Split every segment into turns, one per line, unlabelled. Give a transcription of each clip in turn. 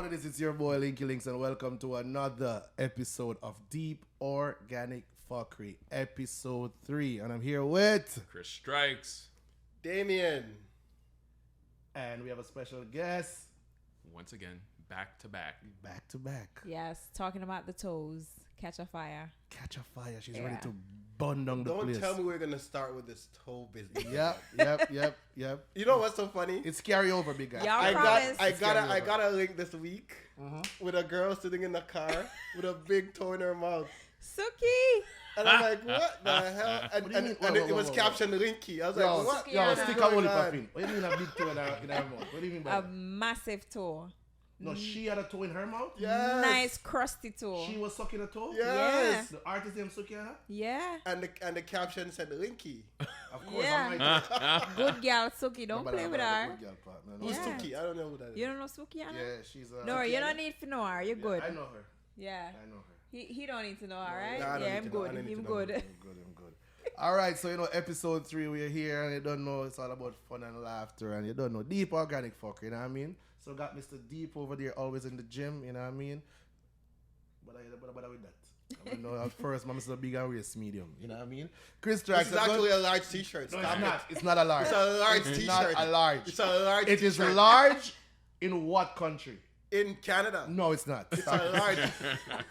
what it is? It's your boy Linky Links, and welcome to another episode of Deep.Organic.Phuckery, episode 3. And I'm here with
Chris Strikes.
Damion.
And we have a special guest.
Once again, back to back.
Back to back.
Yes, talking about the toes. Catchcha fire.
Catchcha fire. She's ready to burn down the
Don't
place.
tell me we're going to start with this toe business.
Yep.
You know what's so funny?
It's carry over, big guy.
Y'all
I
promise.
got a link this week with a girl sitting in the car with a big toe in her mouth.
Suki.
And I'm like, what the hell?
What do you mean?
And it was captioned Linky. I was like, what?
Yo,
What's
stick
going
on the
on?
puffin. What do you mean a big toe in her mouth? What do you mean by
A
that?
massive toe.
No, she had a toe in her mouth?
Yes.
Nice crusty toe.
She was sucking a toe?
Yes.
The artist named Suki, huh?
Yeah.
And the caption said Linky.
Of course.
Yeah.
I'm like,
Good girl, Suki. Don't play with her.
Who's
Yeah.
Suki? I don't know who that is.
You don't know Suki, Anna?
Yeah, she's
No, you don't need to know her. You're good.
I know her.
Yeah.
I know her.
He don't need to know her, right?
Nah, I don't
Yeah,
need
I'm
to know. I
good.
don't need
I'm
to know.
good.
I'm good. All right, so episode 3, we're here, and you don't know it's all about fun and laughter, and you don't know Deep Organic Fucker, you know what I mean? So got Mr. Deep over there, always in the gym, you know what I mean? But I with that. I know at first, I'm Mr. Big and Race Medium, you know what I mean? Chris
This
Strikes
is actually a large t-shirt.
No,
Stop
it's
it.
not. It's not a large.
It's a large
It's
t-shirt.
not a large.
It's a large
It is
t-shirt.
large in what country?
In Canada.
No, it's not.
It's a large. It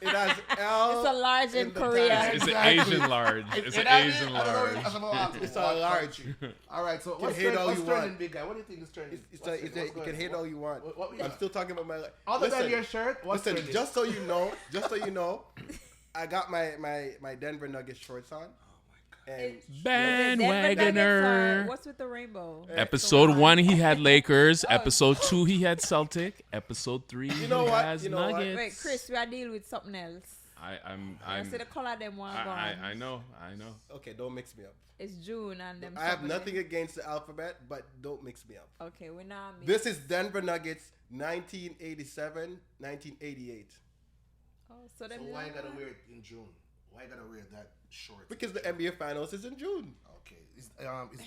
has L.
It's a large in
the
Korea.
tag.
It's an
Exactly.
Asian large. It's
You
an
know what I mean?
Asian
I don't know
large.
if I'm allowed to.
It's a
What
large.
country? All right, so what's
hate
trending,
all
what's
you
trending,
want.
big guy? What do you think is trending?
You
What's
can
going
hate
on?
all you want.
What we
I'm
got?
still talking about my life.
Other than your shirt, what's
Listen,
trending?
just so you know, I got my Denver Nuggets shorts on. And
Bandwagoner.
What's with the rainbow?
Episode 1, he had Lakers. Episode 2, he had Celtic. Episode 3, he
know what?
has
You know what?
Nuggets.
Wait, Chris, we are dealing with something else.
I
I see the color of them one gone.
I know.
okay, don't mix me up.
It's June and them.
I have
something.
nothing against the alphabet, but don't mix me up.
Okay, we're not.
This is Denver Nuggets 1987, 1988.
Oh, so them.
So why you gotta wear it in June? Why you gotta wear that short?
Because the NBA Finals is in June.
Okay, is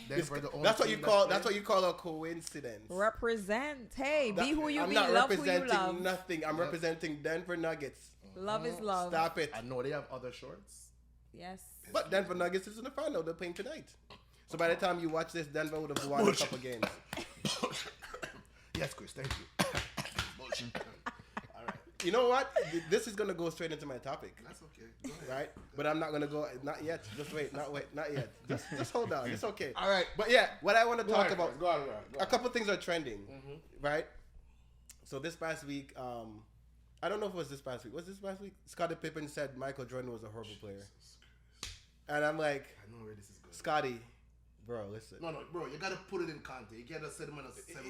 Denver the only
That's what
team
you call.
playing?
That's what you call a coincidence.
Represent. Hey, be who you
I'm
be.
not
Love who you
representing
love.
nothing. I'm representing Denver Nuggets.
Love is love.
Stop it.
I know they have other shorts.
Yes.
But Denver Nuggets is in the final. They're playing tonight. So by the time you watch this, Denver would have won a couple games.
Yes, Chris, thank you. Bullshit. All right,
You know what? This is gonna go straight into my topic,
that's okay. Go ahead.
right? But I'm not gonna go. Not yet. Just wait. Not yet. Just hold on. It's okay.
All right.
But yeah, what I want to
Go
talk
ahead,
about.
Chris. Go on.
A couple things are trending, right? So this past week, I don't know if it was this past week. Was this past week? Scottie Pippen said Michael Jordan was a horrible player, and I'm like,
I know where this is going.
Scotty, bro, listen.
No, bro, you gotta put it in context. You can't just say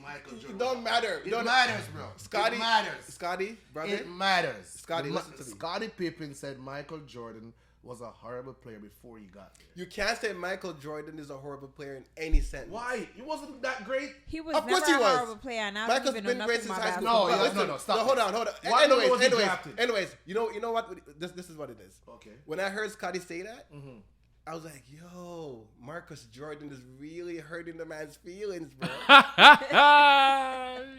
Michael Jordan.
It don't matter.
It matters, bro.
Scotty,
It matters.
Scotty, brother.
It matters.
Scotty, listen to me.
Scottie Pippen said Michael Jordan was a horrible player before he got there.
You can't say Michael Jordan is a horrible player in any sentence.
Why? He wasn't that great.
He was
Of
never
course he
a
was.
horrible player, and I
Michael's
don't even know
been
nothing
great since
about
high
basketball.
school.
No,
But listen,
stop.
hold on.
Why was he
Anyways,
drafted?
you know what? This is what it is.
Okay.
When I heard Scotty say that, I was like, yo, Marcus Jordan is really hurting the man's feelings, bro.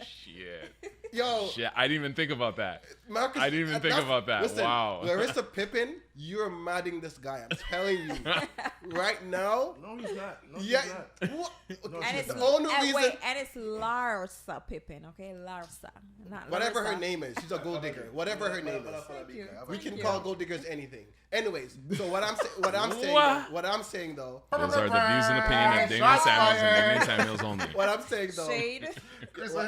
Shit.
Yo,
Shit. I didn't even think about that.
Marcus,
I didn't even think about that.
Listen,
Wow.
Larissa Pippen, you're madding this guy. I'm telling you. Right now.
No, he's not. No,
Yeah.
he's not.
What?
No,
And
she's
it's
the
not.
only reason.
wait, and it's Larsa Pippen, okay? Larsa, not
Whatever
Larissa.
her name is, she's a gold digger. Whatever her name is.
Thank you.
We
Thank
can
you.
call gold diggers anything. Anyways, so what I'm saying though,
Those are the views and opinion of Damion Samuels and Damion Samuels only.
what I'm saying though,
Shade.
That's all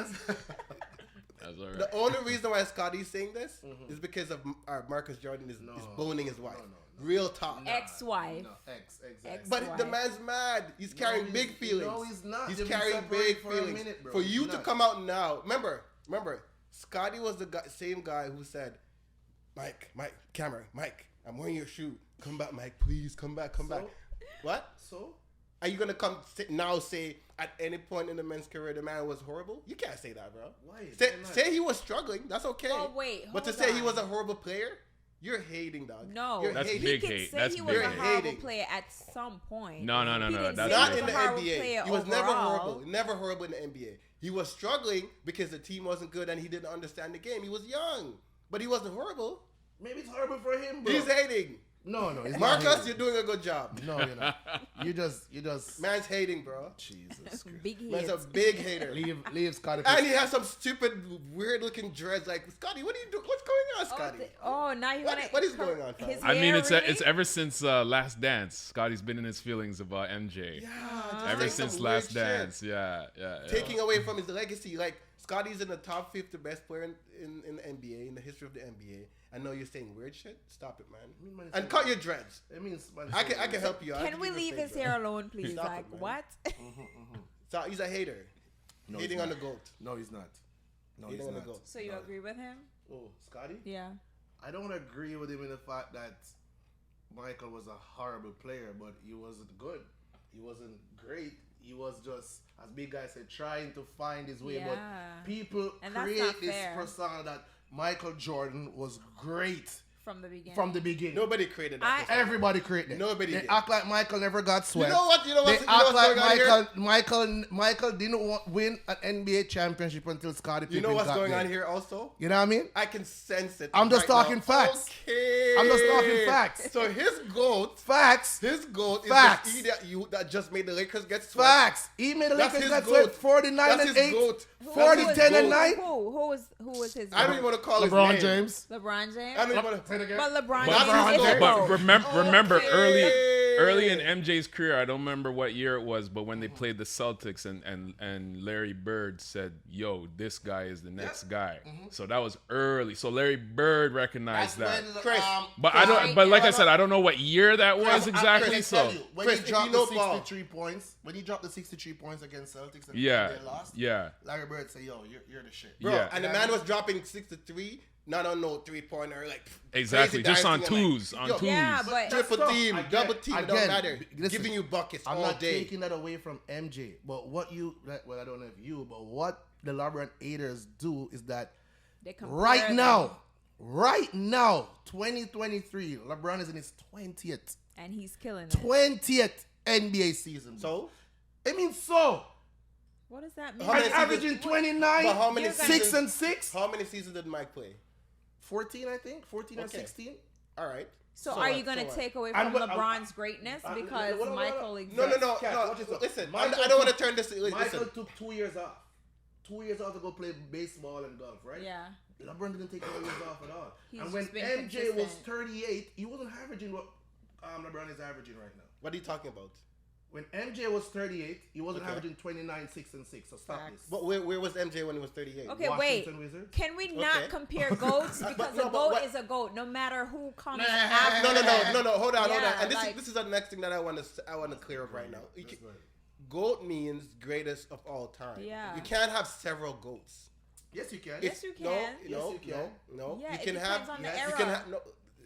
right.
the only reason why Scotty's saying this is because of Marcus Jordan is boning his wife. Real talk.
Ex-wife.
No, exactly.
But the man's mad. He's carrying big feelings.
No, he's not.
He's
They've been
carrying
separated
big
for a
feelings.
minute, bro.
For
He's
you to
not.
come out now, remember, Scotty was the same guy who said, Mike, I'm wearing your shoe. Come back, Mike, please, come back. What?
So?
Are you gonna say at any point in the man's career the man was horrible? You can't say that, bro.
Why?
Say he was struggling. That's okay.
Oh, wait,
But to
hold
say he
on.
was a horrible player, You're hating, dog.
No,
You're
That's
hating.
big
he could
hate.
say
That's
he was
big
a
hate.
horrible
Hating.
player at some point.
No.
He didn't
That's
say
Not
he
in
was
the
a horrible
NBA.
player
He was never
overall.
horrible. Never horrible in the NBA. He was struggling because the team wasn't good and he didn't understand the game. He was young, but he wasn't horrible.
Maybe it's horrible for him, bro.
He's hating.
No, he's not
Marcus,
hating.
you're doing a good job.
No, you're not. You just.
Man's hating, bro.
Jesus Christ.
Big
Man's a
hits.
big hater.
Leave Scottie
And
Pippen.
he has some stupid, weird-looking dreads. Like, Scottie, what are you doing? What's going on, Scottie?
Now you want to.
What is going on, fam?
His
I mean,
hair,
it's
really?
it's ever since Last Dance. Scotty's been in his feelings about MJ.
Yeah, just
Ever
like some
since
weird
Last
shit.
Dance, yeah.
Taking away from his legacy. Like, Scottie's in the top 50 best player in the NBA, in the history of the NBA. I know you're saying weird shit. Stop it, man. And cut your dreads.
It means
I can help you. I
Can we
give you
leave
a
his
favor.
hair alone, please?
Stop
Like
it, man.
what?
So he's a hater.
No,
Hating
he's
on the
not.
GOAT.
No, he's not. No, he's
Hating on the
not.
GOAT.
So you agree with him?
Oh, Scotty?
Yeah.
I don't agree with him in the fact that Michael was a horrible player, but he wasn't good. He wasn't great. He was just, as big guy said, trying to find his way.
Yeah.
But people
And that's
create
not
this
fair.
persona that Michael Jordan was great
From the beginning.
from the beginning.
Nobody created that. persona.
Everybody created it.
Nobody
They
did.
act like Michael never got swept.
You know what? You know
They
what's
act like
going on here?
Michael didn't win an NBA championship until Scottie Pippen
You know what's
got
going
there.
on here also?
You know what I mean?
I can sense it.
I'm just
right
talking
now.
facts.
Okay.
I'm just talking facts.
So his GOAT,
Facts.
his GOAT
Facts.
is the E that just made the Lakers get swept.
Facts. He made the
That's
Lakers
his
got
GOAT.
swept 49
That's
and
his
8.
GOAT.
40,
That's his
10 and
GOAT.
9.
Who was his?
I don't even want to call his
LeBron
name.
James.
LeBron James.
I don't even want to.
But LeBron
But
James is
LeBron
the
But
GOAT.
remember
Okay.
early in MJ's career, I don't remember what year it was, but when they played the Celtics and Larry Bird said, "Yo, this guy is the next guy." So that was early. So Larry Bird recognized that.
Chris,
But I don't. But like I said, I don't know what year that was exactly.
Chris,
So
when
Chris,
he
if
dropped
you know
the
ball.
63 points, when he dropped the 63 points against Celtics and
yeah,
they lost,
yeah.
Larry Bird said, "Yo, you're the shit."
bro,
Yeah.
and the man was dropping 63, not on no 3-pointer, like
Exactly,
crazy
just on
dancing and,
twos, on
yo,
twos.
Yeah, but
triple
That's
team,
tough.
double team, it don't
Again,
matter.
listen,
Giving you buckets
I'm
all
not
day.
taking that away from MJ, but what you, well, I don't know if you, but what the LeBron haters do is that
They compare
right
them,
now, 2023, LeBron is in his 20th
and he's killing it.
20th NBA season.
So,
I mean, so
What does that mean?
How many
I'm
seasons-
averaging 29,
but how many
You're gonna-
6
seasons?
and 6,
How many seasons did Mike play?
14, I think, 14 or
Okay.
16.
All right.
So
So
are
what?
you going
So
to
what?
take away
And
from
what-
LeBron's greatness because
what-
Michael exists?
No.
Cat, watch this out.
Listen,
Michael
I don't want to
took-
turn this.
Michael
Listen,
took 2 years off. 2 years off to go play baseball and golf, right?
Yeah.
LeBron didn't take 2 years off at all.
He's
and when
just been
MJ was
consistent.
38, he wasn't averaging what LeBron is averaging right now.
what are you talking about?
When MJ was 38, he wasn't
Okay.
averaging 29, 6 and 6. So stop
Facts.
this.
But where was MJ when he was 38?
Okay,
Washington
wait.
Wizards?
Can we not
Okay.
compare goats because
no,
a
but
goat
what-
is a goat, no matter who comes
Nah.
after.
No. Hold on.
Yeah,
And
like-
this is the next thing that I want to clear up right now. GOAT means greatest of all time.
Yeah.
You can't have several GOATs.
Yes, you can.
Yes, you can.
No.
Yes, you can.
No.
Yeah,
you
it
can
depends
have.
on the
You
era.
can have. No.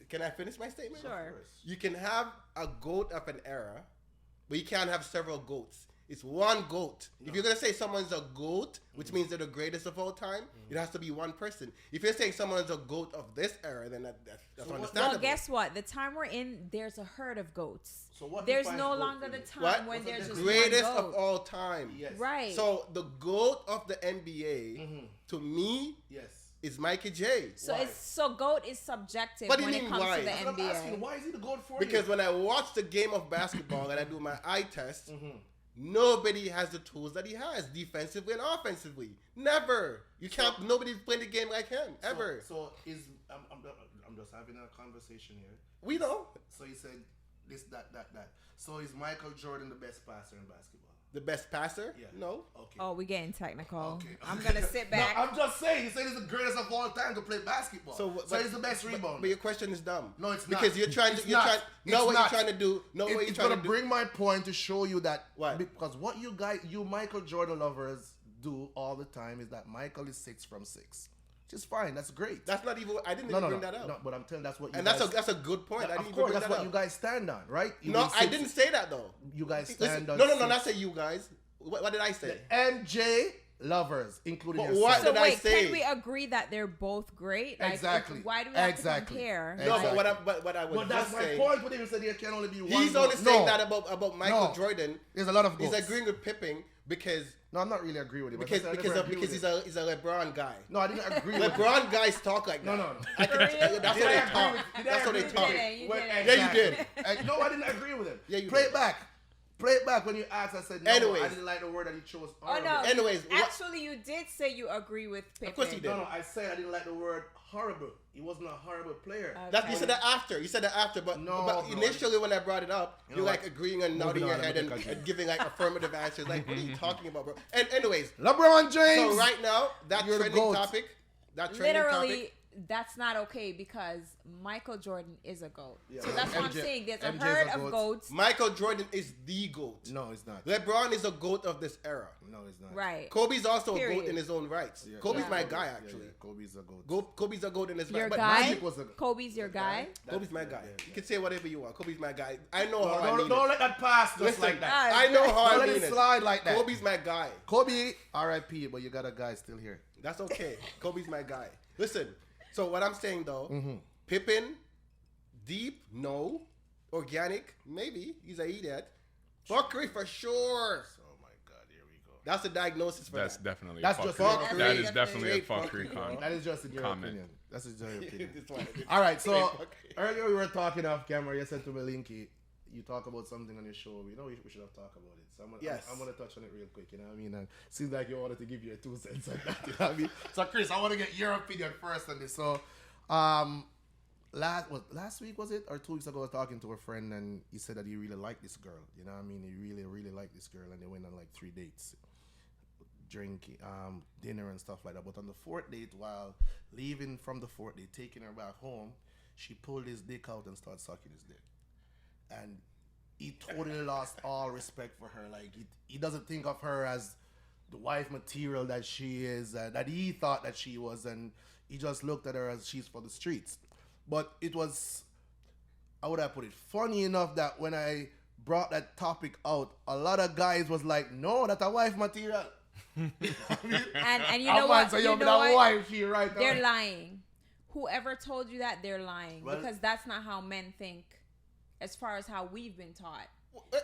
Can I finish my statement?
Sure.
You can have a GOAT of an era, but you can't have several GOATs. It's one GOAT. If you're gonna say someone's a GOAT, which means they're the greatest of all time, it has to be one person. If you're saying someone's a GOAT of this era, then that's understandable.
Well, guess what? The time we're in, there's a herd of goats.
So what
There's
defines
no
goat
longer
for
the
you?
time
What?
when there's just
Greatest
one
of
goat.
all time.
Yes.
Right.
So the GOAT of the NBA, to me,
Yes.
is Mikey J.
So
Why?
goat is subjective
What do
when
you
it
mean,
comes
why?
to the
That's
But I'm asking,
NBA.
why is he the GOAT for
Because
you?
when I watch the game of basketball and I do my eye test, nobody has the tools that he has defensively and offensively. Never. You can't. Nobody's playing the game like him ever.
So is I'm just having a conversation here.
We know
So he said this, that. So is Michael Jordan the best passer in basketball?
the best passer.
Yeah.
No.
Okay.
Oh, we getting technical.
Okay.
I'm gonna sit back.
No, I'm just saying. He said he's the greatest of all time to play basketball. So he's the best rebounder.
But your question is dumb.
No, it's not.
Because you're trying to.
It's
You're
not.
trying. Know
It's
what
not.
you're trying to do. Know what you're
It's
trying
gonna
to do.
bring my point to show you that
What?
because what you Michael Jordan lovers do all the time is that Michael is 6 from 6, which is fine. That's great.
That's not even. I didn't
no,
even
no,
bring that up.
No, but I'm telling that's what you
And
guys,
that's a good point. I
of
didn't even
course
bring
that's
that
what
up.
you guys stand on, right? You
No,
mean
I
6.
didn't say that though.
You guys
Listen,
stand on
no,
6.
not say you guys. What did I say?
MJ lovers, including
But
yourself.
what
So
did I
wait,
say?
can we agree that they're both great? Like,
Exactly.
Why do we have
Exactly.
to compare?
No,
Exactly.
but what I was
But
just
that's my
saying.
point. But even said there can only be one.
He's
goat.
only saying
No.
that about Michael
No.
Jordan.
There's a lot of
He's
goats.
agreeing with Pippen because
No, I'm not really agreeing with him.
because
I never
because,
agree
because
with
he's a LeBron guy.
No, I didn't agree with him.
LeBron guys talk like that.
No.
I can tell you, that's
Did
how
I
they
agree
talk.
with- did I
That's how they
agree
talk.
with
You
Well,
did it.
Yeah, you did.
No, I didn't agree with him.
Yeah, you
Play
did.
it back. Play it back when you asked. I said no.
Anyways.
I didn't like the word that he chose.
Oh no.
horrible.
Anyways,
actually, you did say you agree with Pippen.
course you did.
No, I said I didn't like the word horrible. He wasn't a horrible player.
That you said that after. You said that after, but,
No,
but
bro.
initially when I brought it up,
You
you're
know
like
what?
agreeing and
Moving
nodding your
on,
head
let
and,
me continue.
and giving like affirmative answers. Like, what are you talking about, bro? And anyways,
LeBron James.
so right now that
You're the
trending
GOAT.
topic, that trending
Literally,
topic.
that's not okay because Michael Jordan is a GOAT.
Yeah.
So that's what I'm
MJ
saying. There's a
MJ's
herd
a
of
GOAT.
goats.
Michael Jordan is the GOAT.
No, it's not.
LeBron is a GOAT of this era.
No, it's not.
Right.
Kobe's also a
Period.
GOAT in his own rights.
Yeah.
Kobe's
Yeah.
my guy,
Yeah,
actually.
yeah. Kobe's a goat.
Kobe's a GOAT in his
Your
right. But
guy?
Magic was a
Kobe's your guy?
Kobe's my guy.
Yeah.
You can say whatever you want. Kobe's my guy. I know
No,
how I mean
don't
it.
let that pass just
Listen,
like that.
Ah,
I know how
Don't
I
let
mean
it
it.
slide like that.
Kobe's my guy.
Kobe, R.I.P. But you got a guy still here.
That's okay. Kobe's my guy. Listen, so what I'm saying though,
Mm-hmm.
Pippen, Deep, no. Organic, maybe. He's a idiot. Fuckery for sure.
Oh my God, here we go.
That's the diagnosis for
That's
that.
definitely
That's
a
just
fuckery.
fuckery.
That is definitely a
Straight
fuckery
fuckery,
con.
That is just in your
Comment.
opinion. That's just your opinion.
This one.
All right, so
Straight fuckery.
earlier we were talking off camera. You said to me, Linky, you talk about something on your show. You know, we should have talked about it. So
Yes.
I'm gonna touch on it real quick. You know what I mean? And seems like you wanted to give your 2 cents on that. You know what I mean? So Chris, I want to get your opinion first on this. So, last week was it or 2 weeks ago? I was talking to a friend and he said that he really liked this girl. You know what I mean? He really liked this girl, and they went on like 3 dates. Drink, dinner and stuff like that. But on the 4th date, while leaving from the 4th date, taking her back home, she pulled his dick out and started sucking his dick. And he totally lost all respect for her. Like, he doesn't think of her as the wife material that she is, that he thought that she was, and he just looked at her as she's for the streets. But it was, how would I put it, funny enough that when I brought that topic out, a lot of guys was like, no, that's a wife material.
And you know what?
So
You
you
know
that
what?
wife, she right there.
They're lying. Whoever told you that, they're lying.
Well-
because that's not how men think as far as how we've been taught.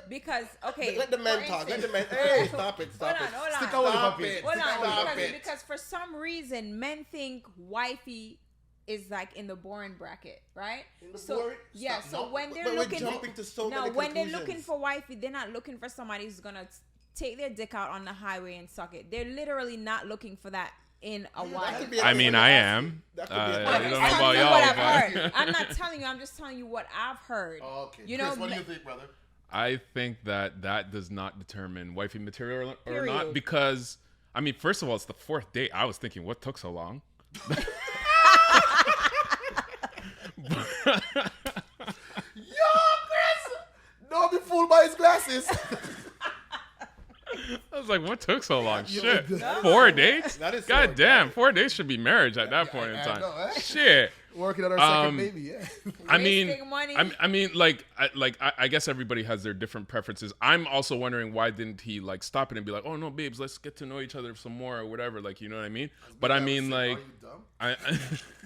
Because, okay.
Let the men
for
talk. Let the
instance-
men. Hey, stop it. Stop
Hold
it.
on, hold on.
Stick out with the
Stop
puppy.
it.
Hold on,
Stop
because,
it.
because for some reason men think wifey is like in the boring bracket, right?
In the
so
boring?
yeah,
Stop.
so
No,
when they're
But we're
looking
jumping to so
no,
many
when they're
conclusions.
looking for wifey, they're not looking for somebody who's gonna take their dick out on the highway and suck it. They're literally not looking for that in a
That
wife.
could be
I mean, I
a-
am.
That could be a-
I
I'm
don't
just
know
telling
about
you
y'all,
what I've
but
heard. I'm not telling you. I'm just telling you what I've heard.
Okay.
You
Chris,
know,
what do
me-
you think, brother?
I think that does not determine wifey material or
Period.
not, because I mean, first of all, it's the 4th date. I was thinking, what took so long?
Yo, Chris! Don't be fooled by his glasses.
I was like, what took so long? Shit.
No.
4 dates?
That is so
God damn,
organic.
4 dates should be marriage at that point in
I
time.
know, eh?
Shit.
Working on our second
Um,
baby, yeah.
I mean,
Wasting money.
I mean, I guess everybody has their different preferences. I'm also wondering why didn't he like stop it and be like, oh no, babes, let's get to know each other some more or whatever. Like, you know what I mean? But I mean, like,
Are you dumb?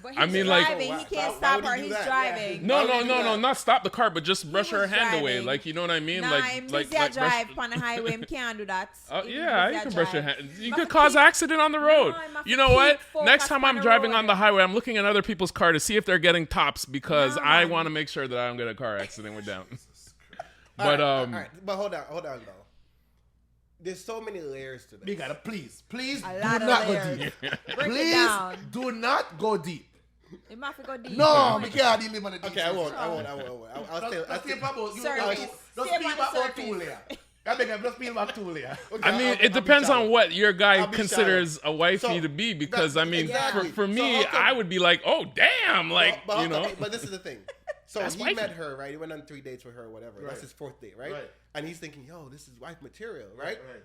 But he's
I mean, like,
driving.
Why-
he
why
can't
would
stop
he
her.
do
He's
that?
driving.
Yeah.
no,
Why would
no,
you do
no, no,
that?
not stop the car, but just brush her
was
hand away.
driving.
Like, you know what I mean?
Nah, him
like,
like, drive
brush-
on the highway. Him can't do that.
yeah, you can brush your hand. You
But
could
for
cause
keep-
accident on the road.
No, I'm not
You
for
know what?
keep
Next
focused
time
on
I'm
the
driving
road.
on the highway, I'm looking at other people's car to see if they're getting tops because
No,
I
man.
want to make sure that I don't get a car accident with them.
All
But
right, all right. But hold on though. There's so many layers to this.
You gotta please do
A lot of
not go
layers.
deep.
Break it
Please
down.
do not go deep.
It might have to go deep.
No, we can't deal with the deep.
Okay, I won't. I'll
Just
say.
just keep about you.
Surface.
Just
Stay
peel
on
back
the
about 2
surface.
layer. I beg you, just peel back 2 layer.
I mean, it depends on what your guy
I'll be
considers a wifey
So,
to be, because I mean,
exactly.
for me,
So how come-
I would be like, oh damn, like
But
you know.
but this is the thing. So
That's
he
wifey.
met her, right? He went on 3 dates with her, or whatever.
Right.
That's his 4th date, right?
Right.
And he's thinking, yo, this is wife material, right?
Right.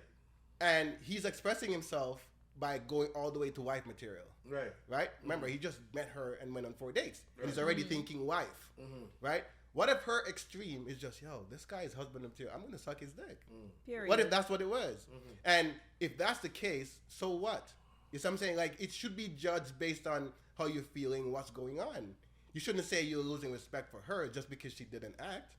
And he's expressing himself by going all the way to wife material,
Right.
right? Remember, he just met her and went on 4 dates, and he's already thinking wife, right? What if her extreme is just, yo, this guy is husband material. I'm going to suck his dick.
Period.
What if that's what it was? And if that's the case, so what? You see what I'm saying? Like, it should be judged based on how you're feeling, what's going on. You shouldn't say you're losing respect for her just because she didn't act.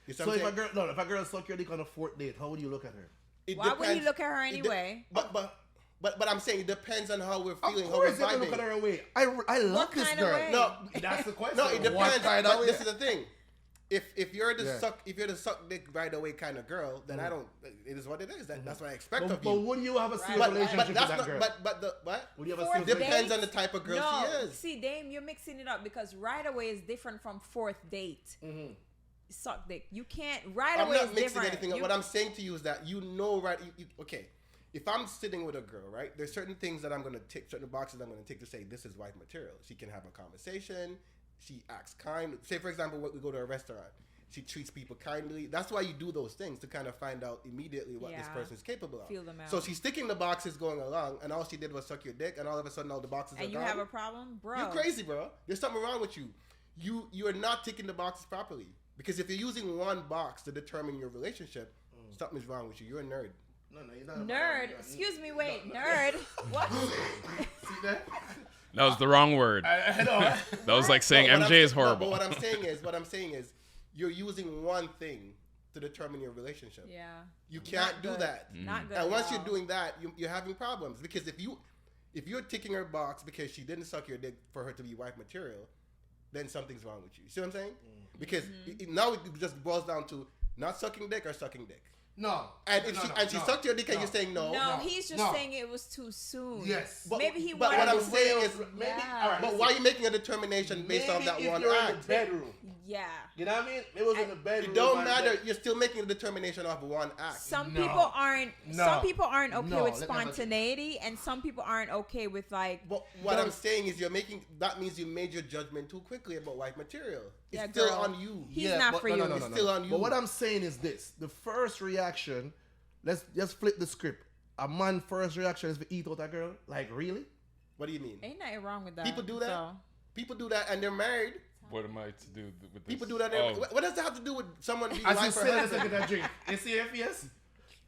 You see what I'm saying?
If a girl suck your dick on a 4th date, how would you look at her?
Why would you look at her anyway?
But I'm saying it depends on how we're feeling.
Of course,
how we're
you can look at her away. I love
What
this
kind of
girl.
way?
No,
That's the question.
no, it depends.
What kind
But
of
this
way?
is the thing. If you're the
Yeah.
suck dick right away kind of girl, then I don't. It is what it is. That's what I expect
But
of you.
would you have a serious
But
relationship with
that's
that
not.
girl?
But the what?
Would you have a
Fourth
serious
date?
Depends on the type of girl
No,
she is.
see, Dame, you're mixing it up because right away is different from 4th date. Suck dick. You can't. Right
I'm
away
not
is
mixing
different.
anything up. What I'm saying to you is that right. Okay, if I'm sitting with a girl, right, there's certain things that I'm going to tick, certain boxes I'm going to tick to say this is wife material. She can have a conversation. She acts kind. Say, for example, we go to a restaurant. She treats people kindly. That's why you do those things, to kind of find out immediately what this
Yeah.
person is capable of.
Feel them out.
So she's sticking the boxes going along, and all she did was suck your dick, and all of a sudden all the boxes
and
are
you
gone.
have a problem, bro.
You're crazy, bro. There's something wrong with you. You are not ticking the boxes properly. Because if you're using one box to determine your relationship, something is wrong with you. You're a nerd.
No, you're not.
Nerd. Excuse me. Wait. Nerd. What?
See that?
That was the wrong word.
I know.
That was like saying
But
MJ is horrible.
But what I'm saying is, you're using one thing to determine your relationship.
Yeah.
You can't do
good.
that.
Not good.
And
at
once
all.
you're doing that, you're having problems. Because if you're ticking her box because she didn't suck your dick for her to be wife material, then something's wrong with you. See what I'm saying? Because now it just boils down to not sucking dick or sucking dick.
No.
And if she sucked your dick and you're saying no.
No, he's just saying it was too soon.
Yes.
Maybe he
but
wanted
what I'm
to
saying is,
maybe.
Yeah.
All right,
but why are you making a determination based on that
if
one
you're in
act?
the bedroom.
Yeah.
You know what I mean? It was in the bedroom.
It don't
and
matter.
then-
You're still making a determination off one act.
Some
No.
people aren't.
No.
Some people aren't okay
No,
with
let me have a-
spontaneity, and some people aren't okay with like.
But what I'm saying is, that means you made your judgment too quickly about wife material. It's
Yeah,
still
girl.
on you.
He's not
but
for
no,
you.
No, no,
It's
no,
still
no.
on you.
But what I'm saying is this: the first reaction. Let's just flip the script. A man first reaction is to eat out a girl. Like really?
What do you mean?
Ain't nothing wrong with that.
People do that?
So.
People do that and they're married.
What am I to do with this?
People do that.
Oh.
What does that have to do with someone being
As you
wife or
said a
husband?
second, I drink. You see if yes?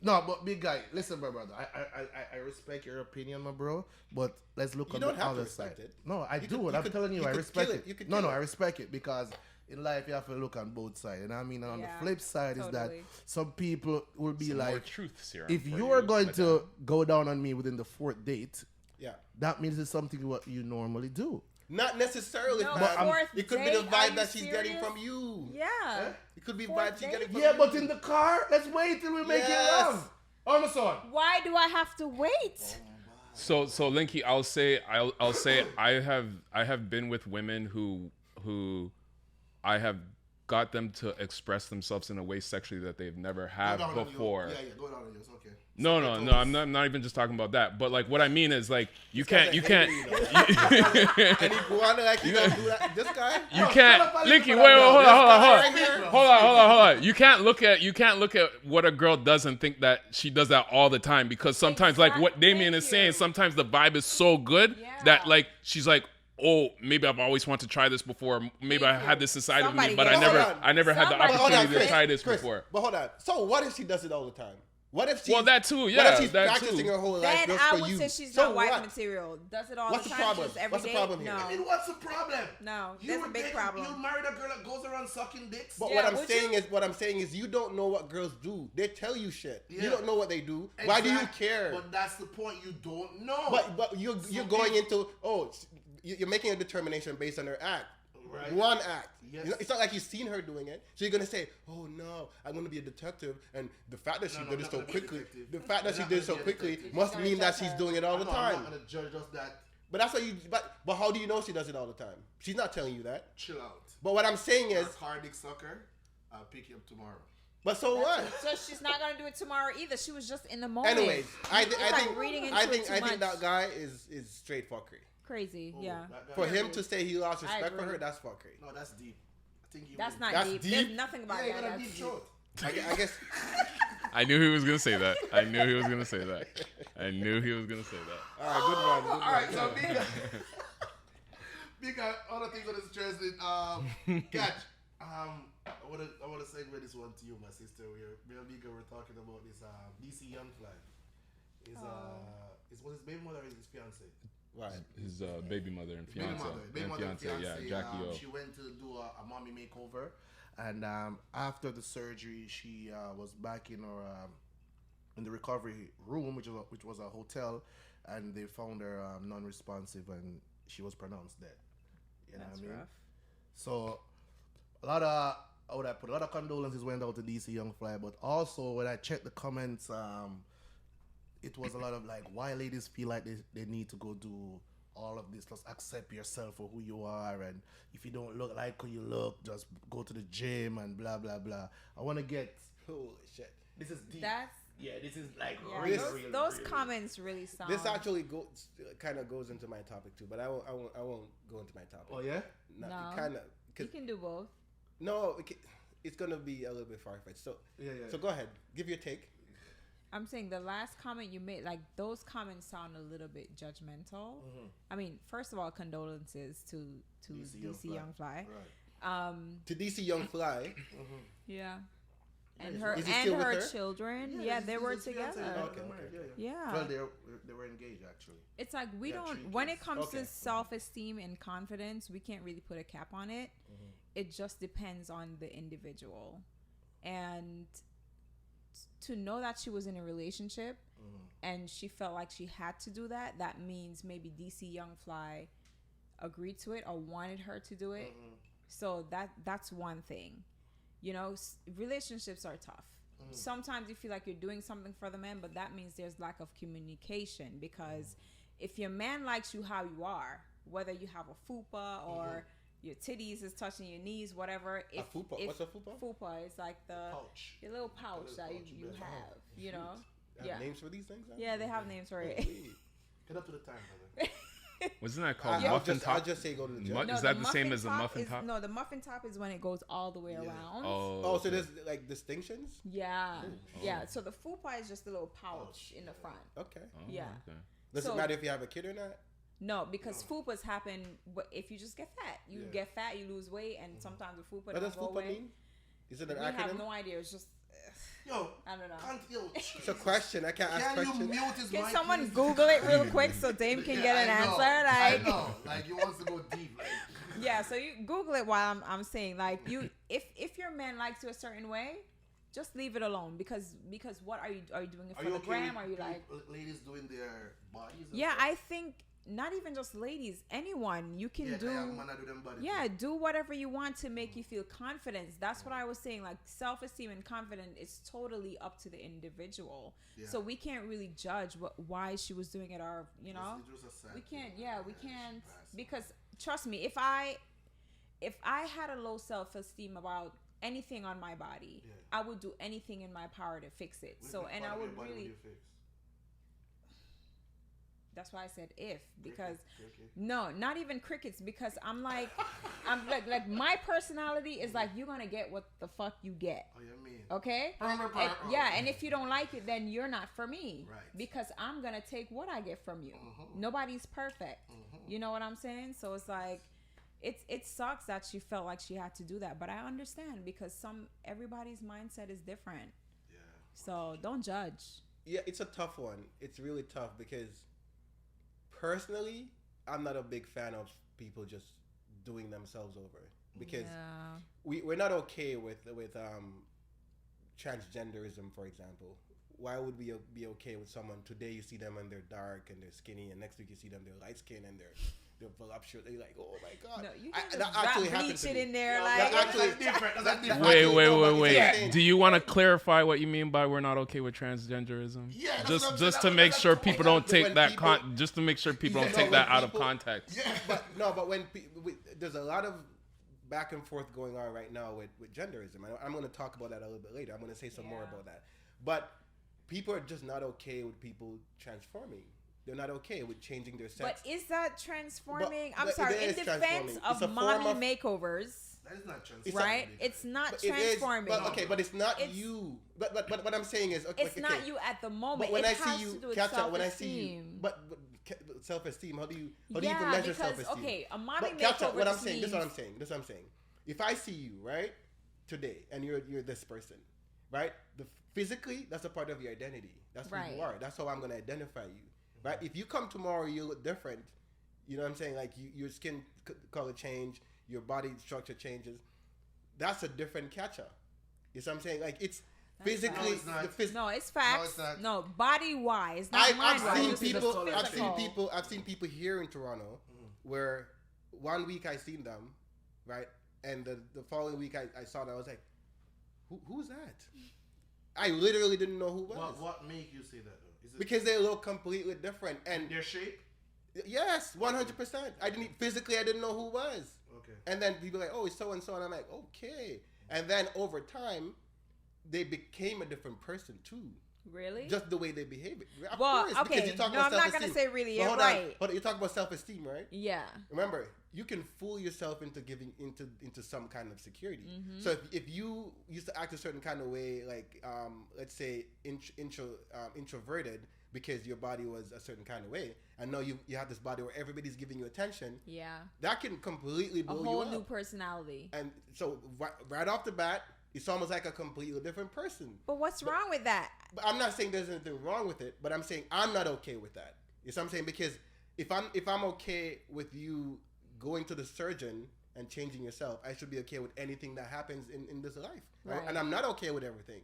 No, but big guy, listen, my brother. I respect your opinion, my bro. But let's look
You
on
don't
the
have to
other side.
respect it.
No, I
You
do
could-
it.
you
I'm
could-
telling you,
you
I
could
respect
kill
it.
it. You could
No,
kill
I
it.
respect it because in life you have to look on both sides. And I mean, on
Yeah,
the flip side is that
totally.
some people will be
Some more
like,
truth serum
if
for
you are going
madam.
to go down on me within the 4th date,
Yeah.
that means it's something what you normally do.
Not necessarily,
No,
man.
fourth
It could be
date,
the
are
vibe
you
that she's getting
serious?
from you.
Yeah.
It could be
Fourth
vibes she's
date?
getting from
Yeah,
you.
but in the car, let's wait till we make it
Yes.
wrong. Oh, my son.
Why do I have to wait?
So Linky, I'll say I have been with women who I have got them to express themselves in a way sexually that they've never had
Go down on you.
before.
Yeah, go down on you. It's okay.
No, I'm not even just talking about that. But like what I mean is like you can't
And he wanna like you gonna do that. This guy.
you can't Linky, wait, hold on. You can't look at what a girl does and think that she does that all the time, because sometimes like what Damion is saying, sometimes the vibe is so good that
Yeah.
like she's like, oh, maybe I've always wanted to try this before. Maybe I had this inside of me,
Somebody
but
get it.
I never had the
Somebody
opportunity
get
to
it.
try this
Chris,
before.
But hold on. So what if she does it all the time? What if she?
Well, that too,
What
yeah,
if she's
that
practicing
too.
her whole life
Then
just
I
for
would
you?
say she's
So
not wife
what?
material. Does it all
What's
the
the
time.
problem?
Just every
What's the
day?
problem here?
No.
I mean, what's the problem?
No,
You
there's a
would
big
date-
problem.
You married a girl that goes around sucking dicks.
But
Yeah,
what I'm
would
saying
you?
is you don't know what girls do. They tell you shit.
Yeah.
You don't know what they do. Why do you
Exactly.
care?
But that's the point. You don't know.
But you're going into you're making a determination based on her act.
Right.
One act.
Yes.
You know, it's not like you've seen her doing it. So you're gonna say, "Oh no, I'm gonna be a detective," and the fact that she did it
not
so
gonna be a
quickly,
detective.
the fact that
You're
she
not
did it so
gonna be a
quickly
detective.
must
You're
mean
gonna
that
judge
she's
her.
doing it all the
I'm
time.
not gonna judge us that.
But that's what you. But how do you know she does it all the time? She's not telling you that.
Chill out.
But what I'm saying is,
Car dick sucker. I'll pick you up tomorrow.
but so what?
So she's not gonna do it tomorrow either. She was just in the moment.
Anyways, I
You're, like,
think
reading into
I
it
think
too
I think
much.
that guy is straight fuckery.
Crazy. Yeah.
That guy-
For him to say he lost respect for
agree.
her, that's fuckery.
No, that's deep. I think you.
That's not
That's
deep.
deep?
There's nothing about
Yeah, you
that.
got a
That's
deep
deep.
throat.
I guess.
I knew he was gonna say that. I knew he was gonna say that. I knew he was gonna say that.
All right, good one. Good
All right,
one.
so big other things that is interesting. Catch. I wanna segue this one to you, my sister. We're talking about this DC Young Fly. Is what his baby mother or his fiance?
Right.
His baby mother and fiance.
Baby mother and fiance.
Yeah, Jackie O.
She went to do a mommy makeover, and after the surgery, she was back in her in the recovery room, which was a hotel, and they found her non-responsive, and she was pronounced dead. You know
That's
what I mean?
rough.
So a lot of a lot of condolences went out to DC Young Fly, but also when I checked the comments, it was a lot of like, why ladies feel like they need to go do all of this. Just accept yourself for who you are, and if you don't look like who you look, just go to the gym and blah blah blah. I want to get
Holy shit.
this is deep.
That's
This is like
yeah,
real,
those
real.
comments really sound.
This actually kind of goes into my topic too, but I won't go into my topic.
Oh yeah.
No.
Kind of.
You can do both.
No, it's gonna be a little bit far fetched. So
Yeah.
So go ahead, give your take.
I'm saying the last comment you made, like those comments sound a little bit judgmental.
Mm-hmm.
I mean, first of all, condolences to DC Young Fly.
Right.
To DC Young Fly.
Yeah. And
Is
her
he
and
still with
her
her?
children,
Yeah,
they
this
were
is his fiance.
together.
Okay.
Yeah.
Well, they were engaged actually.
It's like we
Yeah,
don't.
3
When
kids.
it comes
Okay.
to self-esteem and confidence, we can't really put a cap on it. It just depends on the individual, and to know that she was in a relationship and she felt like she had to do that. That means maybe DC Young Fly agreed to it or wanted her to do it. So that's one thing. You know, relationships are tough. Sometimes you feel like you're doing something for the man, but that means there's lack of communication, because if your man likes you how you are, whether you have a fupa or your titties is touching your knees, whatever.
A fupa? What's a fupa?
Fupa is like
Pouch.
your little pouch that
pouch
you
you
have, you know?
Have
Yeah.
names for these things? Now?
Yeah, they have names for it.
Get up to the time, brother.
Wasn't that called
I'll
muffin top?
just say go to the gym.
Is that the same as a muffin
is,
top?
No, the muffin top is when it goes all the way around.
Oh, so there's like distinctions?
Yeah. Yeah. So the fupa is just a little pouch in the front.
Okay.
Yeah.
Okay.
Does
So-
it matter if you have a kid or not?
No, because fupas happen if you just get fat. You get fat, you lose weight, and sometimes the fupa
What does
doesn't go
fupa
away.
mean? Is it an
We
acronym?
have no idea. It's just
Yo,
I don't know.
It's a question. I can't ask
Can you
questions.
mute his
Can
mic,
someone
please?
Google it real quick so Dame can get an
I know.
answer? Like,
I know. Like, he wants to go deep. Like.
yeah. So you Google it while I'm saying, like, you if your man likes you a certain way, just leave it alone, because what are you doing it for the gram? Are you like
ladies doing their bodies? and
Yeah,
stuff?
I think not even just ladies, anyone you can do.
man, I do them body
Yeah,
too.
do whatever you want to make you feel confident. That's what I was saying. Like, self-esteem and confidence is totally up to the individual.
Yeah.
So we can't really judge why she was doing it, or
It was a sad
we can't.
thing.
Yeah, we
she
can't,
passed.
because trust me, if I had a low self-esteem about anything on my body, I would do anything in my power to fix it.
Which
So,
part
and
of
I
your
would
body
really.
you fix?
That's why I said if, because
Cricket.
no, not even crickets, because I'm like my personality is like, you're gonna get what the fuck you get.
Oh, you mean?
Okay? Yeah, and if you don't like it, then you're not for me.
Right.
Because I'm gonna take what I get from you. Nobody's perfect. You know what I'm saying? So it's like, it sucks that she felt like she had to do that, but I understand, because everybody's mindset is different.
Yeah.
So don't judge.
Yeah, it's a tough one. It's really tough because personally, I'm not a big fan of people just doing themselves over, because
Yeah.
we're not okay with transgenderism, for example. Why would we be okay with someone today you see them and they're dark and they're skinny, and next week you see them they're light skinned and they're voluptuous? They're like, oh my god.
No, you
I-
can
that
just
actually
bleach
happened to
it
me.
in there,
Yeah,
like
that actually-
that's different. That's
that-
different.
Wait.
Wait.
Do you want to clarify what you mean by we're not okay with transgenderism?
Yeah, that's what I'm
just
saying.
to make
That's
sure
the
people
point.
don't take
When
that
people-
just to make sure people
Yeah,
don't
no,
take that
when
out of
people-
context.
But when there's a lot of back and forth going on right now with genderism. I'm going to talk about that a little bit later. I'm going to say some more about that. But people are just not okay with people transforming. They're not okay with changing their sex.
But is that transforming?
But
I'm sorry,
it
in
is
defense
transforming. It's a
of
form
mommy
of-
makeovers,
That is not trans.
right? It's not
But it is-
transforming.
but it's not
It's-
you. But what I'm saying is, okay,
It's not you at the moment.
But when
it
I
has
see you,
to do with
Catchcha, when I see you,
self-esteem.
but self-esteem, how do you even
Yeah,
measure
because,
self-esteem?
okay, a mommy
But Catchcha,
makeover
what I'm
just
saying, this is what I'm
means-
saying. This is what I'm saying. If I see you, right, today, and you're this person, right? Physically, that's a part of your identity. That's who you are. That's how I'm gonna identify you, right? If you come tomorrow, you look different. You know what I'm saying? Like your skin color change, your body structure changes. That's a different Catchcha. You see what I'm saying? Like it's physically.
No, it's facts. No, body wise, not
I've
mind
seen
wise.
I've seen people here in Toronto where 1 week I seen them, right, and the following week I saw them. I was like, who's that? I literally didn't know who it was.
What make you say that though? Is it
because they look completely different and
their shape?
Yes, 100%. I didn't know who it was.
Okay.
And then people are like, oh, it's so and so, and I'm like, okay. And then over time, they became a different person too.
Really?
Just the way they behave. Of
well,
course,
okay.
No,
I'm not gonna say really. You're right.
Hold on. You talk about self-esteem, right?
Yeah.
Remember, you can fool yourself into giving into some kind of security. Mm-hmm. So if you used to act a certain kind of way, like let's say introverted, because your body was a certain kind of way, and now you have this body where everybody's giving you attention.
Yeah.
That can completely blow you up.
A whole new personality.
And so right off the bat, it's almost like a completely different person.
But what's wrong with that?
But I'm not saying there's anything wrong with it, but I'm saying I'm not okay with that. You see what I'm saying? Because if I'm okay with you going to the surgeon and changing yourself, I should be okay with anything that happens in this life. Right? And I'm not okay with everything.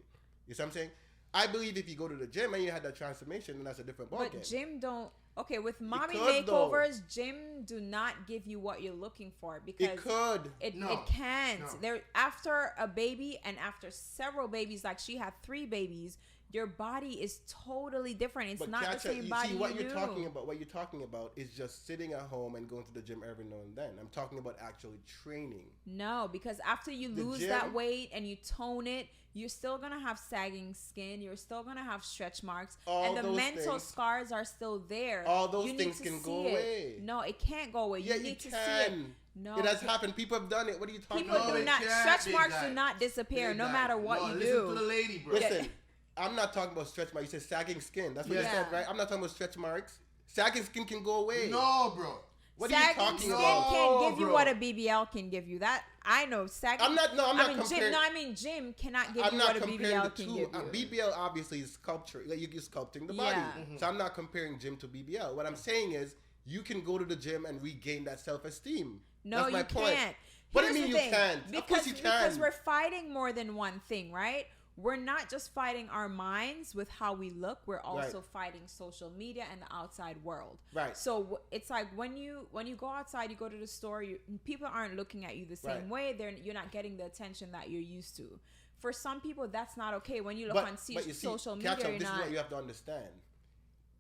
You see what I'm saying? I believe if you go to the gym and you had that transformation, then that's a different ballgame.
But gym don't. Okay, with mommy makeovers, gym do not give you what you're looking for because
it could.
It can't. No. There after a baby and after several babies, like she had 3 babies, your body is totally different. It's not Catchcha, the same body. See what you're talking about. What you're talking about is just sitting at home and going to the gym every now and then. I'm talking about actually training. No, because after you lose that weight and you tone it, you're still gonna have sagging skin. You're still gonna have stretch marks, and the mental scars are still there.
All those things can go away.
No, it can't go away.
Yeah,
you need to see it. No,
it has happened. People have done it. What are you talking
about?
People
do not. Stretch marks do not disappear, no matter what you do.
Listen to the lady, bro.
Listen, I'm not talking about stretch marks. You said sagging skin. That's what you said, right? I'm not talking about stretch marks. Sagging skin can go away.
No, bro.
What are you talking about?
Sagging skin can't give you what a BBL can give you. That I know. Sagging.
I'm not comparing.
Gym cannot give you what a BBL can give you.
BBL obviously is sculpture. Like you're sculpting the body. Mm-hmm. So I'm not comparing gym to BBL. What I'm saying is you can go to the gym and regain that self-esteem.
No, you can't.
What do you mean you can't? Of course you can.
Because we're fighting more than one thing, right? We're not just fighting our minds with how we look. We're also fighting social media and the outside world.
Right.
So it's like when you go outside, you go to the store, people aren't looking at you the same way. You're not getting the attention that you're used to. For some people, that's not okay. When you look on social media,
Catchcha, this is what you have to understand.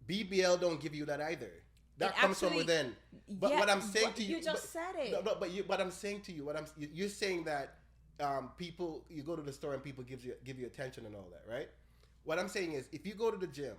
BBL don't give you that either. That comes from within. But what I'm saying to you,
you just said it.
No, but what I'm saying to you, you're saying that. People, you go to the store and people give you attention and all that, right? What I'm saying is, if you go to the gym,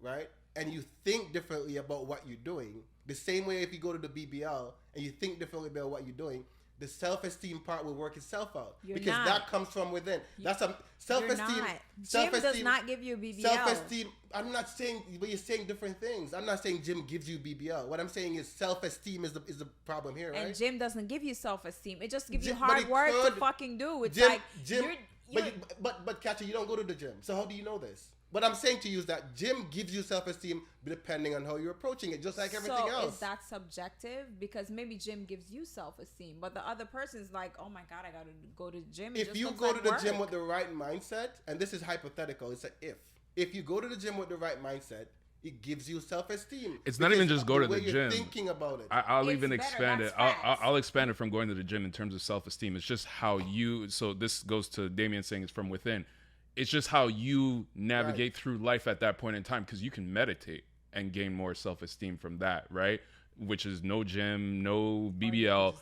right, and you think differently about what you're doing, the same way if you go to the BBL and you think differently about what you're doing, the self-esteem part will work itself out that comes from within. That's a self-esteem.
Gym does not give you BBL.
Self-esteem. I'm not saying, but you're saying different things. I'm not saying gym gives you BBL. What I'm saying is self-esteem is the problem here, right?
And gym doesn't give you self-esteem. It just gives you hard work to fucking do. It's like
gym. But Catchcha, you don't go to the gym. So how do you know this? What I'm saying to you is that gym gives you self-esteem depending on how you're approaching it, just like everything else.
So is that subjective? Because maybe gym gives you self-esteem, but the other person's like, oh my God, I got to go to the gym.
If you go to the gym with the right mindset, and this is hypothetical, it's an if. If you go to the gym with the right mindset, it gives you self-esteem.
It's not even just go to the gym.
You're thinking about it.
I'll even expand it. I'll expand it from going to the gym in terms of self-esteem. It's just how you. So this goes to Damion saying it's from within. It's just how you navigate through life at that point in time, because you can meditate and gain more self-esteem from that, right? Which is no gym, no BBL.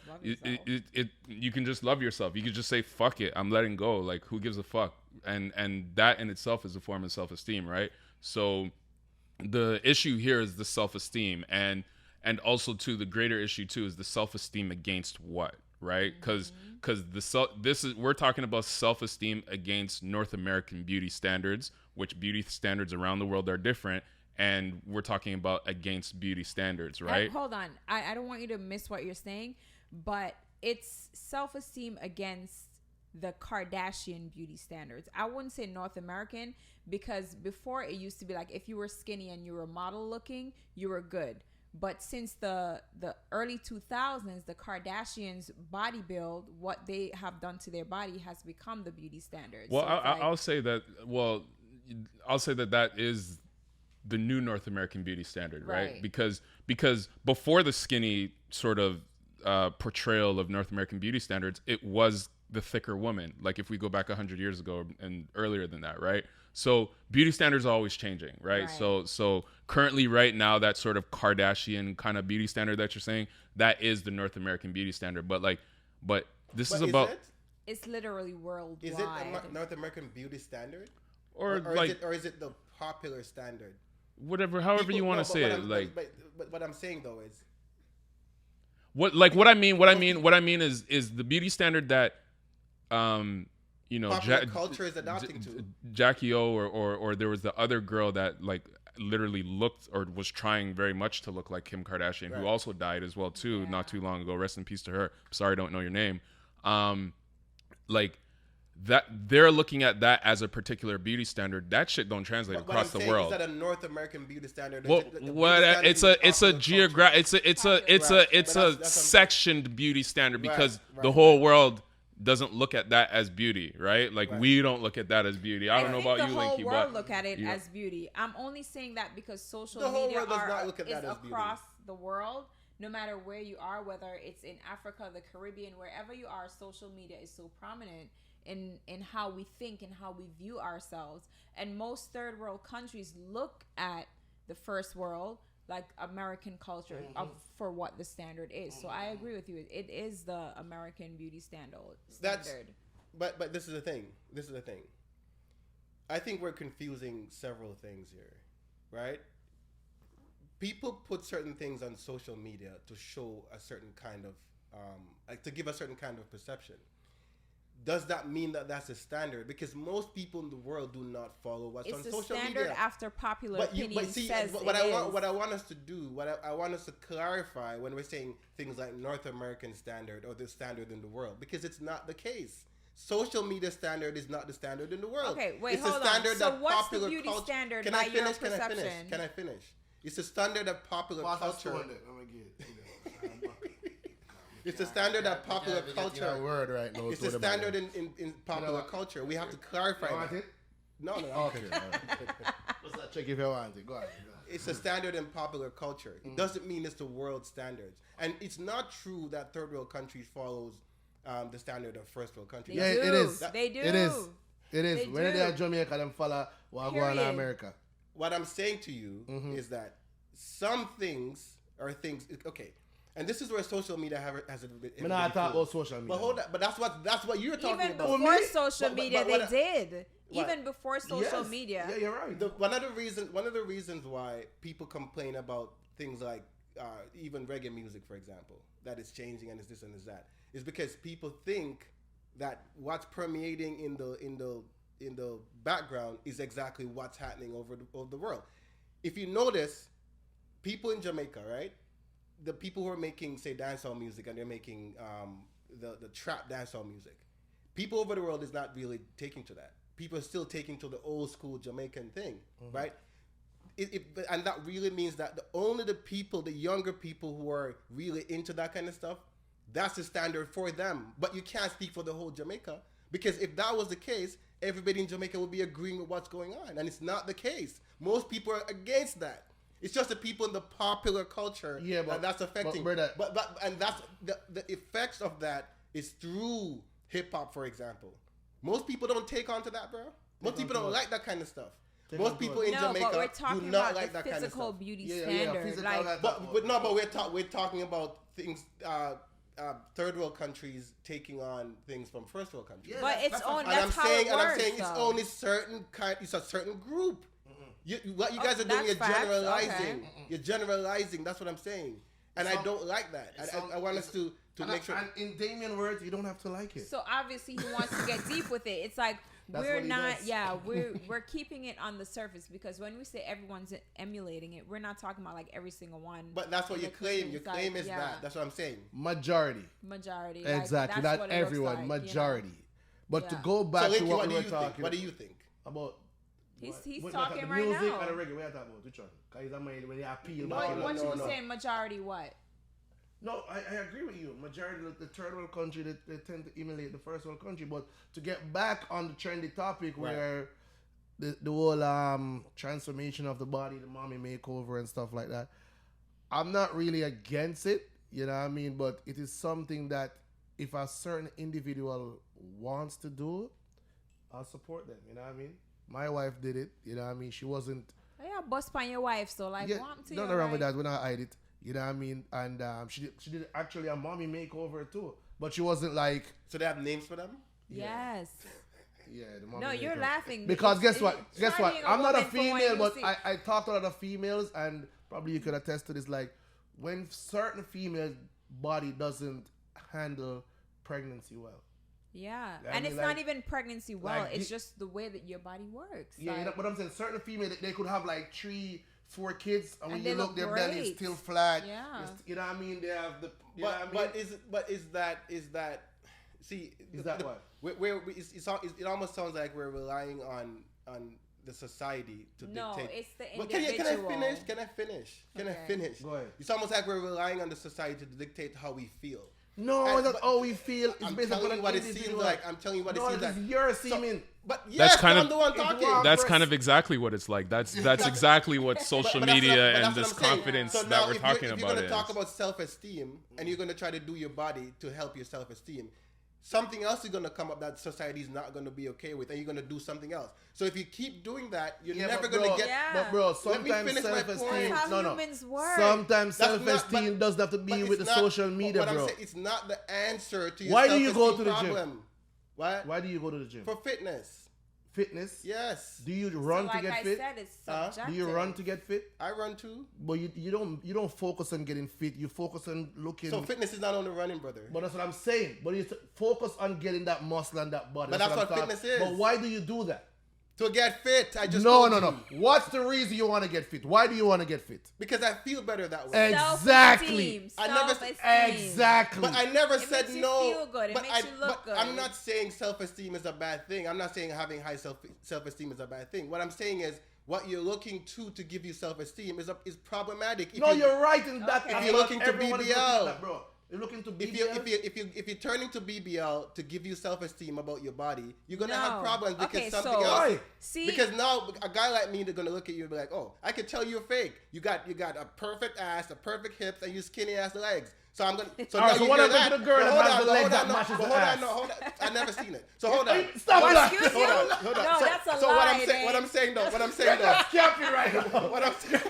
You can just love yourself. You can just say, fuck it, I'm letting go. Like, who gives a fuck? And that in itself is a form of self-esteem, right? So the issue here is the self-esteem, and also too, the greater issue too is the self-esteem against what? Right, because we're talking about self-esteem against North American beauty standards, which beauty standards around the world are different, and we're talking about against beauty standards, right?
Hold on, I don't want you to miss what you're saying, but it's self-esteem against the Kardashian beauty standards. I wouldn't say North American, because before it used to be like if you were skinny and you were model looking, you were good. But since the early 2000s, the Kardashians body build, what they have done to their body has become the beauty standards.
Well,
So
I'll say that. Well, I'll say that is the new North American beauty standard, right? Because before the skinny sort of portrayal of North American beauty standards, it was the thicker woman. Like if we go back 100 years ago and earlier than that, right? So beauty standards are always changing, right? So currently right now, that sort of Kardashian kind of beauty standard that you're saying, that is the North American beauty standard. But this is about...
It's literally worldwide.
Is it a North American beauty standard?
Or
is it the popular standard?
Whatever, however you want to say it.
But what I'm saying though is...
What I mean is the beauty standard that
popular culture is adopting to.
Jackie O or there was the other girl that like literally looked or was trying very much to look like Kim Kardashian, who also died as well too, not too long ago. Rest in peace to her. Sorry, I don't know your name. Like that, they're looking at that as a particular beauty standard. That shit don't translate across the world.
Is that a North American beauty standard?
Well, it's a sectioned beauty standard because the whole world doesn't look at that as beauty, right? Like we don't look at that as beauty. I don't know about you, Linky,
the whole world look at it as beauty. I'm only saying that because social media is across the world. No matter where you are, whether it's in Africa, the Caribbean, wherever you are, social media is so prominent in how we think and how we view ourselves. And most third world countries look at the first world, like American culture, for what the standard is. So I agree with you. It is the American beauty standard.
But this is the thing. I think we're confusing several things here, right? People put certain things on social media to show a certain kind of, to give a certain kind of perception. Does that mean that that's a standard? Because most people in the world do not follow what's on social media. It's a standard
after popular opinion says
what I want us to do, I want us to clarify when we're saying things like North American standard or the standard in the world, because it's not the case. Social media standard is not the standard in the world.
Okay, wait,
it's
hold
a standard
on. So
that
what's the beauty standard
Can
by
I finish?
your perception?
Can I finish? It's a standard of popular culture. It's a standard of popular culture.
Word right now.
It's a standard in popular culture. We have to clarify that. No.
Okay. Let's not check if you want it. Go ahead.
It's a standard in popular culture. It doesn't mean it's the world standards. And it's not true that third world countries follows the standard of first world countries.
It is.
They do.
It is. When they are Jamaica, them follow what go on in America.
What I'm saying to you is that some things are things. Okay, and this is where social media has a bit.
I'm not talking about social media.
But hold on. But that's what you're talking about.
Even before social media, they did. Even before social media.
Yeah, you're right.
One of the reasons why people complain about things like even reggae music, for example, that is changing and is this and is that, is because people think that what's permeating in the background is exactly what's happening over the world. If you notice, people in Jamaica, right? The people who are making, say, dancehall music, and they're making the trap dancehall music. People over the world is not really taking to that. People are still taking to the old school Jamaican thing, right? And that really means that only the younger people who are really into that kind of stuff, that's the standard for them. But you can't speak for the whole Jamaica, because if that was the case, everybody in Jamaica would be agreeing with what's going on, and it's not the case. Most people are against that. It's just the people in the popular culture that's affecting. And that's the effects of that is through hip hop, for example. Most people don't take on to that, bro. Most people don't like that kind of stuff. Most people in Jamaica do not like that kind of stuff.
Physical beauty standard.
We're talking about things. Third world countries taking on things from first world countries.
Yeah, but it's only
I'm saying it's only certain kind. It's a certain group. What you guys are doing, you're generalizing. Okay. You're generalizing. That's what I'm saying, and I don't like that. I want us to make sure. And
in Damion words, you don't have to like it.
So obviously he wants to get deep with it. It's like we're keeping it on the surface, because when we say everyone's emulating it, we're not talking about like every single one.
But that's what you claim. Your claim is that. That's what I'm saying.
Majority.
Exactly.
Like, not everyone. Like, majority. But to
Yeah.
go back
So,
to
Linky,
what
what
we
do
were
you think?
talking
What do you think?
about.
He's
What
talking
the
right
music
now.
and the reggae. We are talking about which one? Because he's a man when you appeal.
No,
back.
What
no,
you
no.
saying? Majority what?
No, I agree with you. Majority of the third world country, they tend to emulate the first world country. But to get back on the trendy topic where the whole transformation of the body, the mommy makeover and stuff like that, I'm not really against it, you know what I mean? But it is something that if a certain individual wants to do, I'll support them, you know what I mean? My wife did it, you know what I mean? She wasn't...
Yeah, bust on your wife, so like,
Yeah,
want to
nothing wrong with that. We're not hide it. You know what I mean? And she did actually a mommy makeover too, but she wasn't like.
So they have names for them?
Yes.
Yeah, the mommy
No, you're
makeover.
laughing
Because guess what?
it's not being a
I'm not a
woman for what
female,
you
but
see.
I talked to a lot of females, and probably you could attest to this. Like when certain female body doesn't handle pregnancy well.
Yeah,
I
and
mean,
it's
like-
not even pregnancy well.
like
It's
the-
just the way that your body works.
Yeah, you know, but I'm saying certain female they could have like 3-4 kids, and when
And
you
they
look,
look
their belly is
great.
still flat.
Yeah.
You know what I mean? They have the. You know
But
what I mean?
but is that see
Is that what?
it almost sounds like we're relying on the society to
No,
dictate.
it's the
Well,
individual.
can I
Okay.
finish?
Go ahead.
It's almost like we're relying on the society to dictate how we feel.
No,
And-
that's
but-
how we feel. It's
I'm
based
telling
upon
you what it
individual.
seems like. I'm telling you what it
No,
seems like.
it's your semen.
But yes,
That's kind
I'm
of-
the one
It's
talking.
wrong.
That's
Breast.
kind of exactly what it's like. That's exactly what social
But that's
media
what I'm- but
and
that's
this
what I'm saying.
confidence
So
that
now
we're
if
talking
you're
about
going to
is.
talk about self-esteem and you're going to try to do your body to help your self-esteem, something else is going to come up that society is not going to be okay with, and you're going to do something else. So if you keep doing that, you're
Yeah,
never
but
going to
bro-
get.
Yeah.
But bro,
Let me
sometimes
finish my point.
self-esteem.
That's how
No.
humans work.
Sometimes
That's not-
self-esteem
but-
doesn't have to
but
be
it's
with the
not-
social media,
what I'm
bro.
saying, it's not the answer to your
Why do you go
self-esteem
to the gym?
problem. What?
Why do you go to the gym?
For fitness.
Fitness?
Yes.
Do you
So
run
like
to get
I
fit?
said, it's
Huh?
subjective.
Do you run to get fit?
I run too.
But you don't focus on getting fit. You focus on looking.
So fitness is not only running, brother.
But that's what I'm saying. But you focus on getting that muscle and that body.
But that's
I'm
what
talking-
fitness is.
But why do you do that?
To get fit, I just
No.
told you.
What's the reason you want to get fit? Why do you want to get fit?
Because I feel better that way.
Exactly.
I never-
Self-esteem.
Exactly.
But I never
It
said
makes you
no.
feel good. It
but
makes you look
but I'm
good.
not saying self-esteem is a bad thing. I'm not saying having high self-esteem is a bad thing. What I'm saying is what you're looking to give you self-esteem is problematic. If
No,
you-
you're right in that.
Okay.
If you're looking to
Everyone is looking
BBL.
at that, bro. You're looking to BBL.
If you're turning to BBL to give you self-esteem about your body, you're gonna have
No.
problems because
Okay,
something
so-
else.
Why?
See,
Because now a guy like me, they're gonna look at you and be like, "Oh, I can tell you're fake. You got a perfect ass, a perfect hips, and you skinny ass legs." So I'm gonna. So
All right,
now
so
you
what
hear
happened to
that.
the girl
But
that
hold
has
on,
the
but
leg
hold
that
on, no,
matches
but
the
hold
ass?
on, no, hold on. I've never seen it. So hold on.
Stop
What,
that.
excuse
Hold
you?
on, hold on.
No,
so,
that's a
so what I'm
lie,
saying, what
Dave.
I'm saying though, what I'm saying though,
Capping right now.
what I'm saying.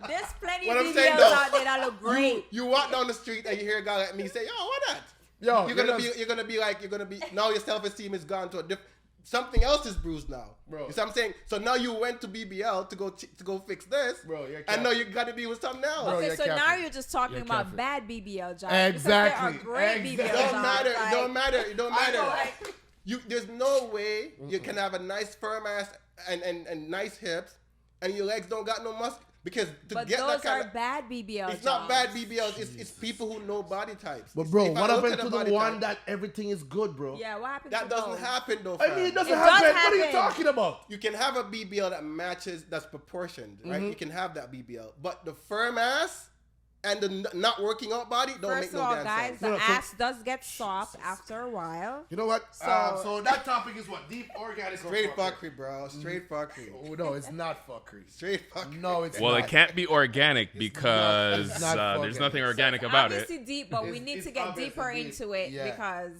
There's plenty
What
of
I'm saying,
videos
though,
out there that look great.
You walk down the street and you hear a guy like me say, "Yo, what that?"
Yo,
You're gonna be now your self-esteem is gone to a different. Something else is bruised now,
Bro.
You see what I'm saying? So now you went to BBL to go fix this,
Bro, you're
and now
capping.
you got to be with something else.
Bro,
Okay,
you're
so now
capping.
you're just talking
You're
about
capping.
bad BBL jobs.
Exactly.
Because there are great
Exactly.
BBL
It
jobs.
don't matter.
like-
It don't matter. It don't
I
matter.
know, like-
There's no way you can have a nice firm ass and nice hips, and your legs don't got no muscle because to
But
get
those
that kind
are
of.
bad BBL
It's
jobs.
not bad BBLs. It's people who know body types.
But
It's-
bro,
if I
what
look
happened
at
to
a
the
body
one
type,
that everything is good, bro?
Yeah, what happened
that
to
doesn't
those?
happen though?
I mean,
fam.
it doesn't
It
happen.
does
What are you
happen.
talking about?
You can have a BBL that matches, that's proportioned, right?
Mm-hmm.
You can have that BBL, but the firm ass and the not working out body don't
First
make
of
no
all,
damn
guys,
sense.
the
No, so-
ass does get soft after a while.
You know what?
So-
So that topic is what? Deep organic.
Straight
fuckery.
fuckery, bro. Straight fuckery.
Oh, no, it's not fuckery.
Straight fuckery.
No, it's
Well,
not.
it can't be organic because
it's not
there's
organic.
nothing organic about it.
Obviously deep, but we
It's-
need
it's
to get
obviously
deeper
deep.
into it
Yeah.
because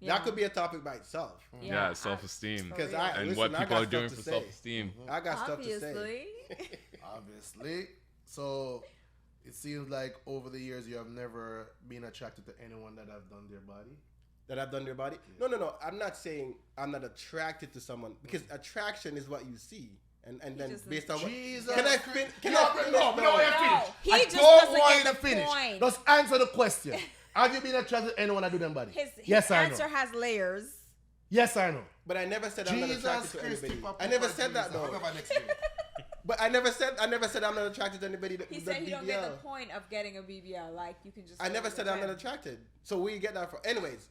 That could be a topic by itself.
Yeah, self-esteem.
Because
And
listen,
what
I
people
got
are doing
stuff
for
to say.
self-esteem.
I got stuff to say.
obviously.
Obviously. So it seems like over the years you have never been attracted to anyone that have done their body.
That I've done their body. No. I'm not saying I'm not attracted to someone because attraction is what you see. And then
just-
based on what.
Jesus
Can I
Christ.
finish? Can
No,
I finish?
no,
No.
you're
No,
finished.
he
I
just
don't
doesn't
want
get
you to
the
finish.
point.
Just answer the question. Have you been attracted to anyone that do them body?
His
yes, I
answer
know.
has layers.
Yes, I know.
But I never said I'm not
Jesus
attracted to
Christ.
anybody. I never said that though. But I never said I'm not attracted to anybody that
He
that
said he don't get the
BBL.
point of getting a BBL. Like you can just.
I
go
never
with
said
the
I'm not
trend.
attracted. So where you get that from? Anyways,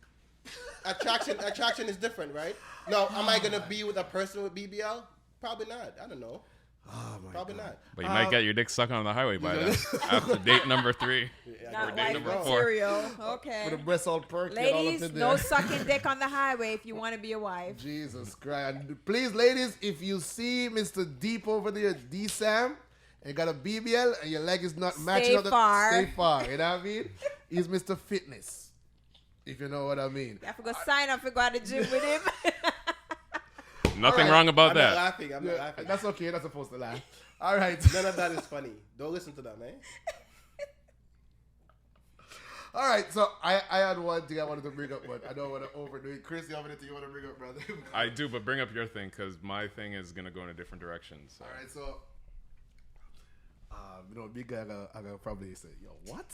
attraction is different, right? Now, am I gonna be with a person with BBL? Probably not. I don't know.
Oh my
Probably
God.
not.
But you might get your dick sucked on the highway by then. After date number 3.
Not
date
wife
number 4.
material. Okay.
With the breast all perky and all up
Ladies,
in
no
there.
sucking dick on the highway if you want to be a wife.
Jesus Christ. And please, ladies, if you see Mr. Deep over there, D-Sam, and you got a BBL and your leg is not matching up,
far.
stay far. You know what I mean? He's Mr. Fitness, if you know what I mean.
I forgot sign up to go to the gym with him.
Nothing
Alright.
wrong about
I'm
that.
not laughing. I'm not laughing.
That's okay. You're not supposed to laugh. All right.
None of that is funny. Don't listen to that, man.
All right. So I had one thing I wanted to bring up, but I don't want to overdo it. Chris, you have anything you want to bring up, brother?
I do, but bring up your thing because my thing is gonna go in a different direction. So.
All right. So, big guy, I gonna probably say, yo, what?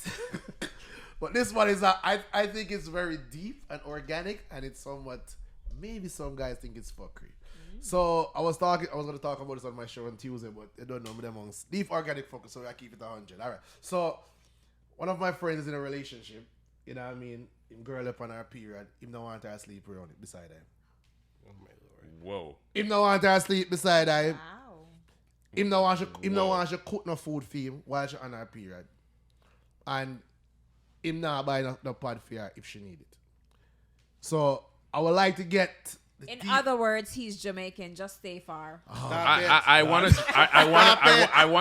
But this one is, I think it's very deep and organic, and it's somewhat, maybe some guys think it's fuckery. So I was going to talk about this on my show on Tuesday, but I don't know me amongst Deep.Organic.Phuckery, so I keep it 100. All right. So one of my friends is in a relationship, you know what I mean? Him girl up on her period, him don't want her to sleep around it beside him.
Oh my lord.
Whoa.
Him don't want her to sleep beside him.
Wow.
Him don't want she cook no food for him while she on her period. And him not buy no pad for her if she need it. So I would like to get
In other words, he's Jamaican. Just stay far.
I want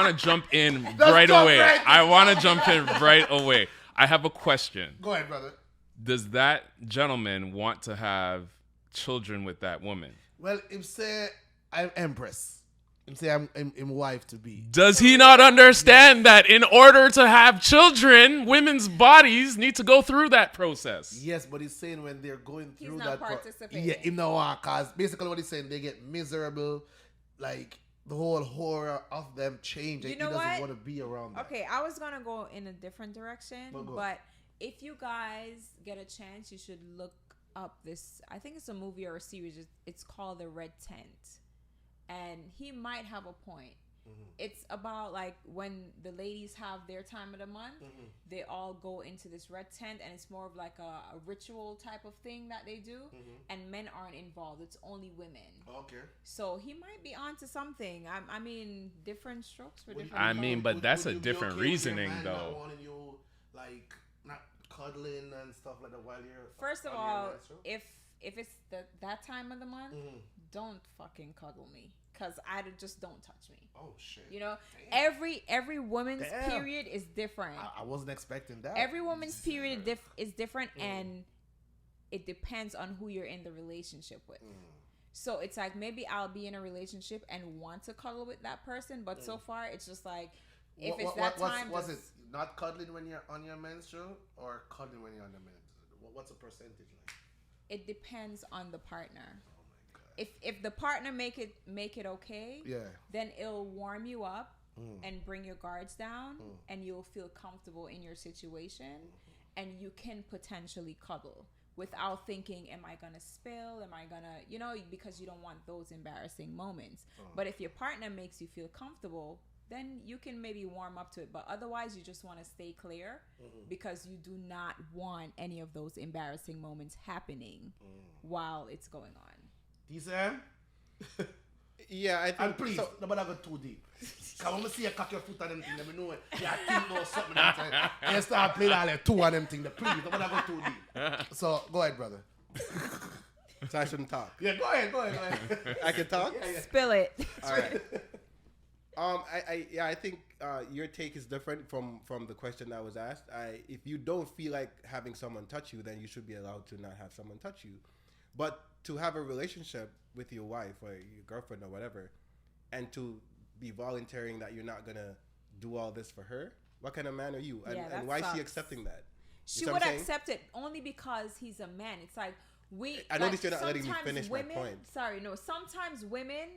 to jump in
Just
right
jump
away.
right in.
I want to jump in right away. I have a question.
Go ahead, brother.
Does that gentleman want to have children with that woman?
Well, him say I'm empress. Him say I'm wife to be.
Does he not understand that in order to have children, women's bodies need to go through that process?
Yes, but he's saying when they're going
He's
through
not
that
participating.
yeah, him no want, cause basically what he's saying, they get miserable, like the whole horror of them change.
You
and
know
he doesn't
what?
want to be around that.
Okay, I was gonna go in a different direction,
Well, go.
but if you guys get a chance, you should look up this. I think it's a movie or a series. It's called The Red Tent, and he might have a point. It's about like when the ladies have their time of the month, they all go into this red tent, and it's more of like a ritual type of thing that they do, and men aren't involved. It's only women.
Okay.
So he might be onto something. I mean, different strokes for different.
I mean,
folks.
but that's a
you be
different
okay with your
reasoning,
man
though.
Not wanting you, like, not cuddling and stuff like that while you're.
First of
on your
all,
menstrual?
if it's that time of the month, don't fucking cuddle me, cause just don't touch me.
Oh shit.
You know,
Damn.
every woman's
Damn.
period is different.
I wasn't expecting that.
Every woman's period is different, and it depends on who you're in the relationship with. So it's like maybe I'll be in a relationship and want to cuddle with that person, but so far it's just like if it's that time.
Was it not cuddling when you're on your menstrual or cuddling when you're on the menstrual? What's the percentage like?
It depends on the partner.
Oh my god.
If the partner make it okay,
Yeah.
then it'll warm you up and bring your guards down, and you'll feel comfortable in your situation, and you can potentially cuddle without thinking, am I gonna spill? Am I gonna, because you don't want those embarrassing moments. But if your partner makes you feel comfortable, then you can maybe warm up to it. But otherwise, you just want to stay clear because you do not want any of those embarrassing moments happening while it's going on.
D-Sam?
Yeah, I think.
And please,
so-
nobody go too deep. Cause when I see you cock your foot on them things, let me know it. Yeah, I think know something that time. And you start playing all that two on them things. Please, nobody go too deep. So, go ahead, brother.
So I shouldn't talk.
Yeah, go ahead.
I can talk.
Yeah.
Spill it.
All right. I think your take is different from the question that was asked. If you don't feel like having someone touch you, then you should be allowed to not have someone touch you. But to have a relationship with your wife or your girlfriend or whatever, and to be volunteering that you're not gonna do all this for her, what kind of man are you? And,
Yeah, that
and why is
sucks.
she accepting that?
She
see what
would
I'm saying?
accept it only because he's a man. It's like
I noticed you're not letting me
sometimes
finish my
women,
point.
Sorry, no. Sometimes women,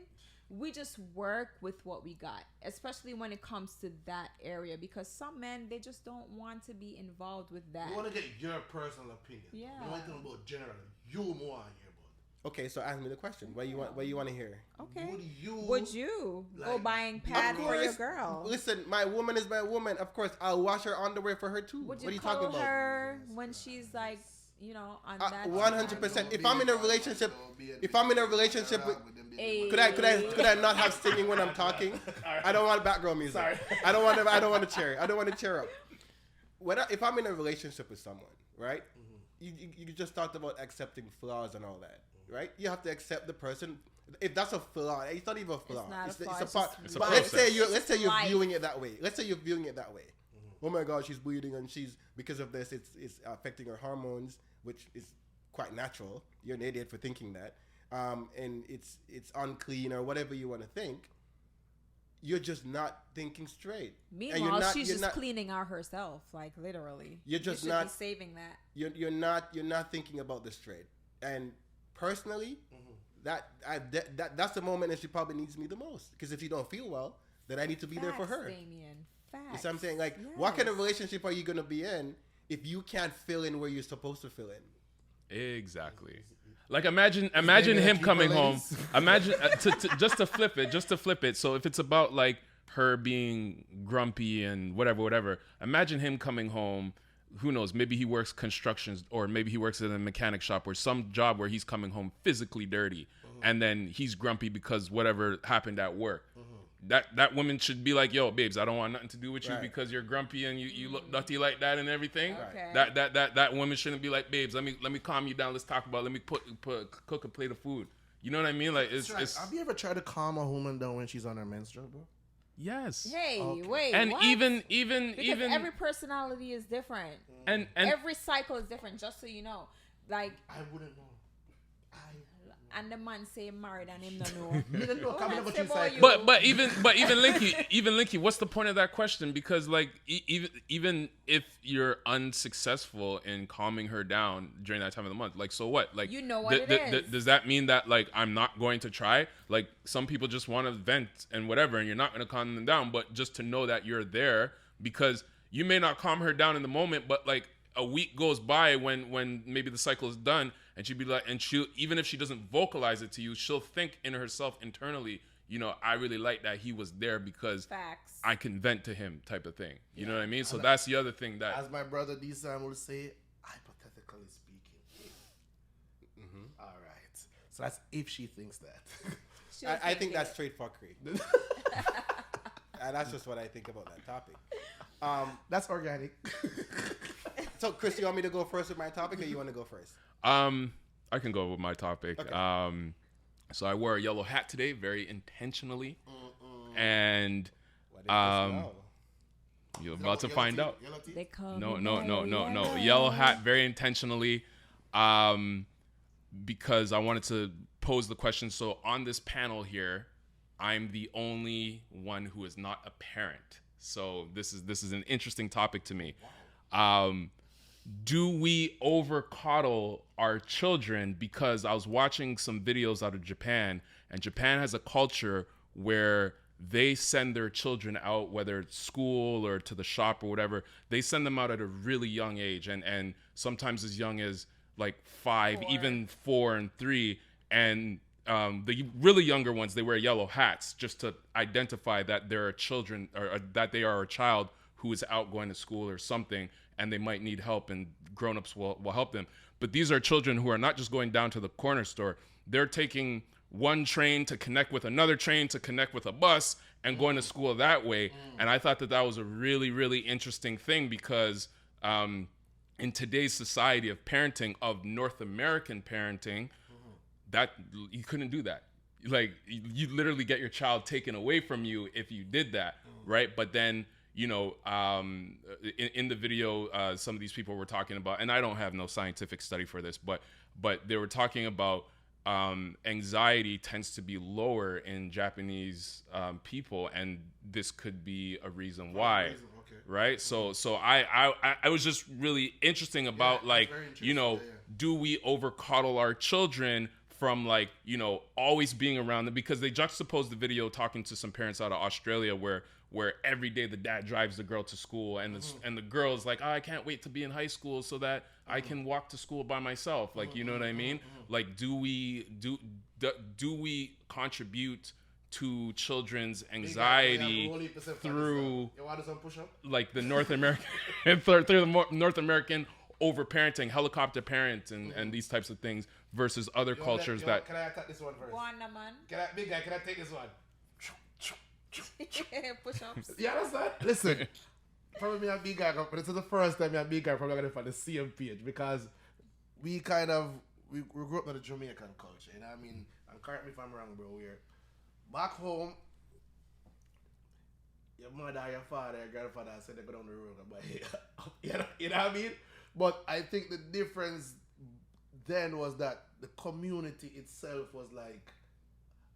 we just work with what we got, especially when it comes to that area. Because some men, they just don't want to be involved with that.
You want to get your personal opinion.
Yeah.
You want to know about generally. You more on here, bud.
Okay, so ask me the question. What you want to hear?
Okay.
Would
Go
like,
buying pad
Of
for your
course.
girl?
Listen, my woman is my woman. Of course, I'll wash her underwear for her too.
Would
What are
you
you talking
cuddle
about?
her when she's like, on that.
100%. If I'm in a relationship, with, could I not have singing when I'm talking? I don't want background music.
Sorry.
I don't want to cheer up. If I'm in a relationship with someone, right? You just talked about accepting flaws and all that, right? You have to accept the person. If that's a flaw, it's not even a flaw. It's a part.
It's a
But
process.
let's say you're viewing it that way. Oh my God, she's bleeding and she's because of this. It's affecting her hormones, which is quite natural. You're an idiot for thinking that. And it's unclean or whatever you want to think. You're just not thinking straight.
Meanwhile, she's just cleaning out herself, like literally.
You're just
you should
not
be saving that.
You're not thinking about this straight. And personally, that's the moment that she probably needs me the most. Because if you don't feel well, then I need to be there for her.
Damion. Facts.
You see what I'm saying? Like, what kind of relationship are you gonna be in if you can't fill in where you're supposed to fill in?
Exactly. Like imagine him coming home. Imagine just to flip it. So if it's about like her being grumpy and whatever. Imagine him coming home. Who knows? Maybe he works constructions, or maybe he works in a mechanic shop, or some job where he's coming home physically dirty, and then he's grumpy because whatever happened at work. That woman should be like, yo, babes, I don't want nothing to do with you because you're grumpy and you look dirty like that and everything.
Okay.
That woman shouldn't be like, babes, let me calm you down. Let's talk about. Let me cook a plate of food. You know what I mean? Like, it's.
Have you ever tried to calm a woman down when she's on her menstrual, bro?
Yes.
Hey,
Okay.
wait.
And
what?
even
because every personality is different.
and
Every cycle is different. Just so you know, like.
I wouldn't know.
And the man say married and him don't know.
You don't know.
What
Coming
I
up with
say
you
about
cycle.
you?
But even Linky, what's the point of that question? Because like even if you're unsuccessful in calming her down during that time of the month, like so what? Like
You know what it is.
Does that mean that like I'm not going to try? Like some people just want to vent and whatever, and you're not going to calm them down, but just to know that you're there, because you may not calm her down in the moment, but like a week goes by when maybe the cycle is done. And she'd be like, and she, even if she doesn't vocalize it to you, she'll think in herself internally, I really like that he was there because
Facts.
I can vent to him, type of thing. You know what I mean? So that's the other thing that.
As my brother D-Sam will say, hypothetically speaking. All right. So that's if she thinks that.
I think that's straight fuckery. And that's just what I think about that topic.
That's organic.
So, Chris, you want me to go first with my topic, or you want to go first?
I can go with my topic.
Okay.
So I wore a yellow hat today, very intentionally, and you're about to find out.
They call
No.
me
Yellow hat, very intentionally, because I wanted to pose the question. So on this panel here, I'm the only one who is not a parent. So this is an interesting topic to me. Do we overcoddle our children? Because I was watching some videos out of Japan, and Japan has a culture where they send their children out, whether it's school or to the shop or whatever. They send them out at a really young age, and sometimes as young as like 5, even 4 and 3. And the really younger ones, they wear yellow hats just to identify that they're a children, or that they are a child who is out going to school or something, and they might need help, and grown-ups will help them. But these are children who are not just going down to the corner store. They're taking one train to connect with another train to connect with a bus and going to school that way. And I thought that was a really, really interesting thing, because in today's society of parenting, of North American parenting, that you couldn't do that. Like, you literally get your child taken away from you if you did that, right? But then, in the video, some of these people were talking about, and I don't have no scientific study for this, but they were talking about anxiety tends to be lower in Japanese people, and this could be a reason why, right? So I was just really interesting about do we overcoddle our children from always being around them? Because they juxtaposed the video talking to some parents out of Australia where every day the dad drives the girl to school, and the girl's like, I can't wait to be in high school so that I can walk to school by myself. Like, you know what I mean? Like, do we contribute to children's anxiety through like the North American through the North American overparenting, helicopter parents, and these types of things versus other cultures that.
Can I attack this one first?
Go on, man.
Big guy, can I take this one?
Push-ups.
You understand? Listen, probably me and big guy, but this is the first time me and big guy probably going to find the same page because we kind of we grew up in the Jamaican culture. You know what I mean? And correct me if I'm wrong, bro. We're back home. Your mother, your father, your grandfather said they go down the road, but you know what I mean? But I think the difference then was that the community itself was like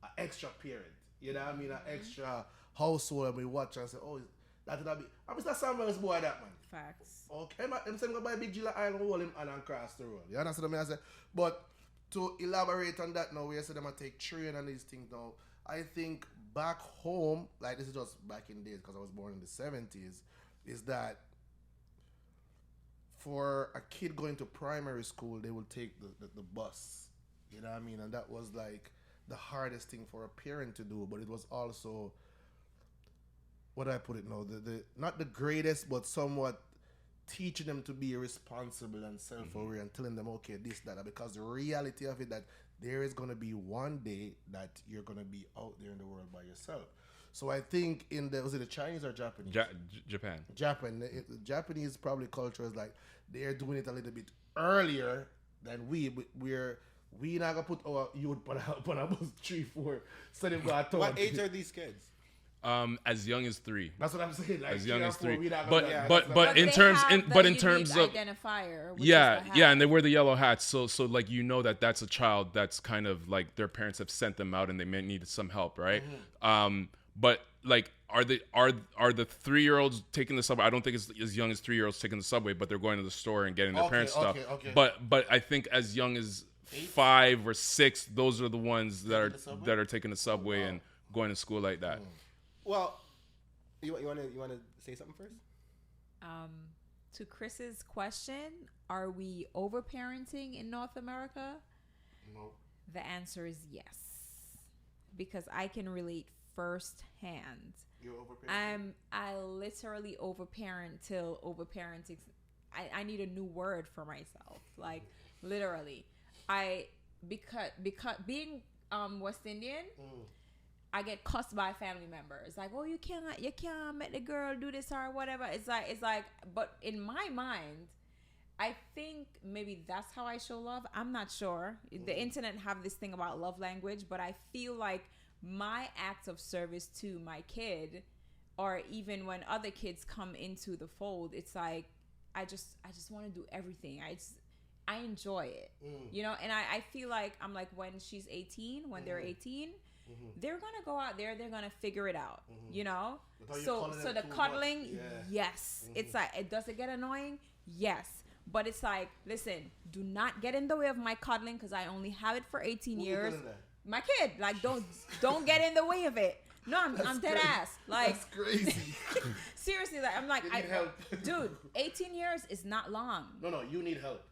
an extra parent. You know what I mean? An extra household, and we watch and say, oh, that would be. I'm Mr. Samuel's boy, that man.
Facts.
Okay, I'm saying go buy a big Gila Island, hold him and cross the road. You understand what I say? But to elaborate on that now, we say them to take train and these things now. I think back home, like this is just back in days because I was born in the 70s, is that for a kid going to primary school, they will take the bus. You know what I mean? And that was like the hardest thing for a parent to do, but it was also, what do I put it now? The not the greatest, but somewhat teaching them to be responsible and self-aware and telling them, okay, this, that, because the reality of it that there is going to be one day that you're going to be out there in the world by yourself. So I think was it the Chinese or Japanese?
Japan.
The Japanese probably culture is like they're doing it a little bit earlier than we not gonna put our youth on a bus 3-4 so they've got
What age are these kids?
As young as 3.
That's what I'm saying. Like
as young as 3.
But
But in terms of
identifier.
Yeah, and they wear the yellow hats, so like that's a child that's kind of like their parents have sent them out and they may need some help, right? Mm-hmm. But like are the 3-year-olds taking the subway? I don't think it's as young as 3-year-olds taking the subway, but they're going to the store and getting their parents stuff.
Okay.
But I think as young as 5 or 6, those are the ones that are taking the subway and going to school like that.
Well, you want to say something first?
To Chris's question, are we overparenting in North America?
No.
The answer is yes, because I can relate firsthand.
You're overparenting?
I literally overparent till overparenting. I need a new word for myself. Like literally, because being West Indian. I get cussed by family members. Like, oh, you can't make the girl do this or whatever. It's like, but in my mind, I think maybe that's how I show love. I'm not sure. The internet have this thing about love language, but I feel like my act of service to my kid, or even when other kids come into the fold, it's like, I just want to do everything. I enjoy it, you know? And I feel like I'm like, when she's 18, when they're 18, they're gonna go out there. They're gonna figure it out, you know. So the cuddling, yes. It's like, does it get annoying? Yes, but it's like, listen, do not get in the way of my cuddling because I only have it for 18 years. My kid, like, don't get in the way of it. No, I'm dead ass. Like,
that's crazy.
Seriously, like, I'm like,
you need help.
Dude, 18 years is not long.
No, you need help.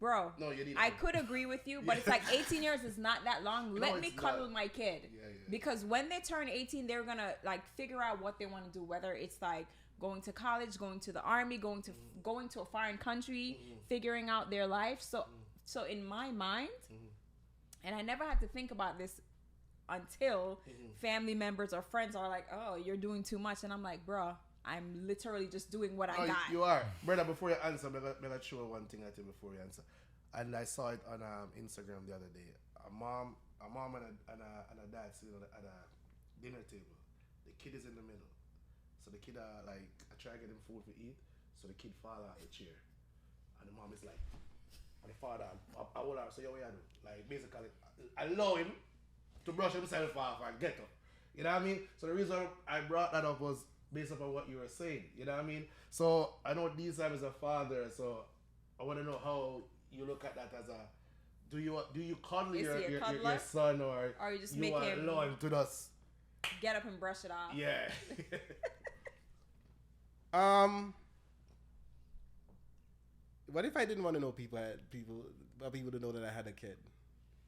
Bro,
no, you need
I could agree with you, but it's like 18 years is not that long. Let me cuddle my kid. Because when they turn 18, they're going to like figure out what they want to do, whether it's like going to college, going to the army, going to a foreign country, figuring out their life. So in my mind, and I never had to think about this until family members or friends are like, oh, you're doing too much. And I'm like, bro, I'm literally just doing what I got.
You are. Brother, before you answer, I'm going to show one thing at you before you answer. And I saw it on Instagram the other day. A mom and a dad sitting at a dinner table. The kid is in the middle. So the kid I try to get him food to eat. So the kid fall off the chair. And the mom is like, and the father, I will say, yo, what you do? Like, basically, allow him to brush himself off and get up. You know what I mean? So the reason I brought that up was based upon what you were saying, you know what I mean? So I know D-Sam is a father, so I want to know how you look at that as a. Do you cuddle your son, or
you just make him
allow him to just
get up and brush it off?
Yeah.
What if I didn't want to know people to know that I had a kid?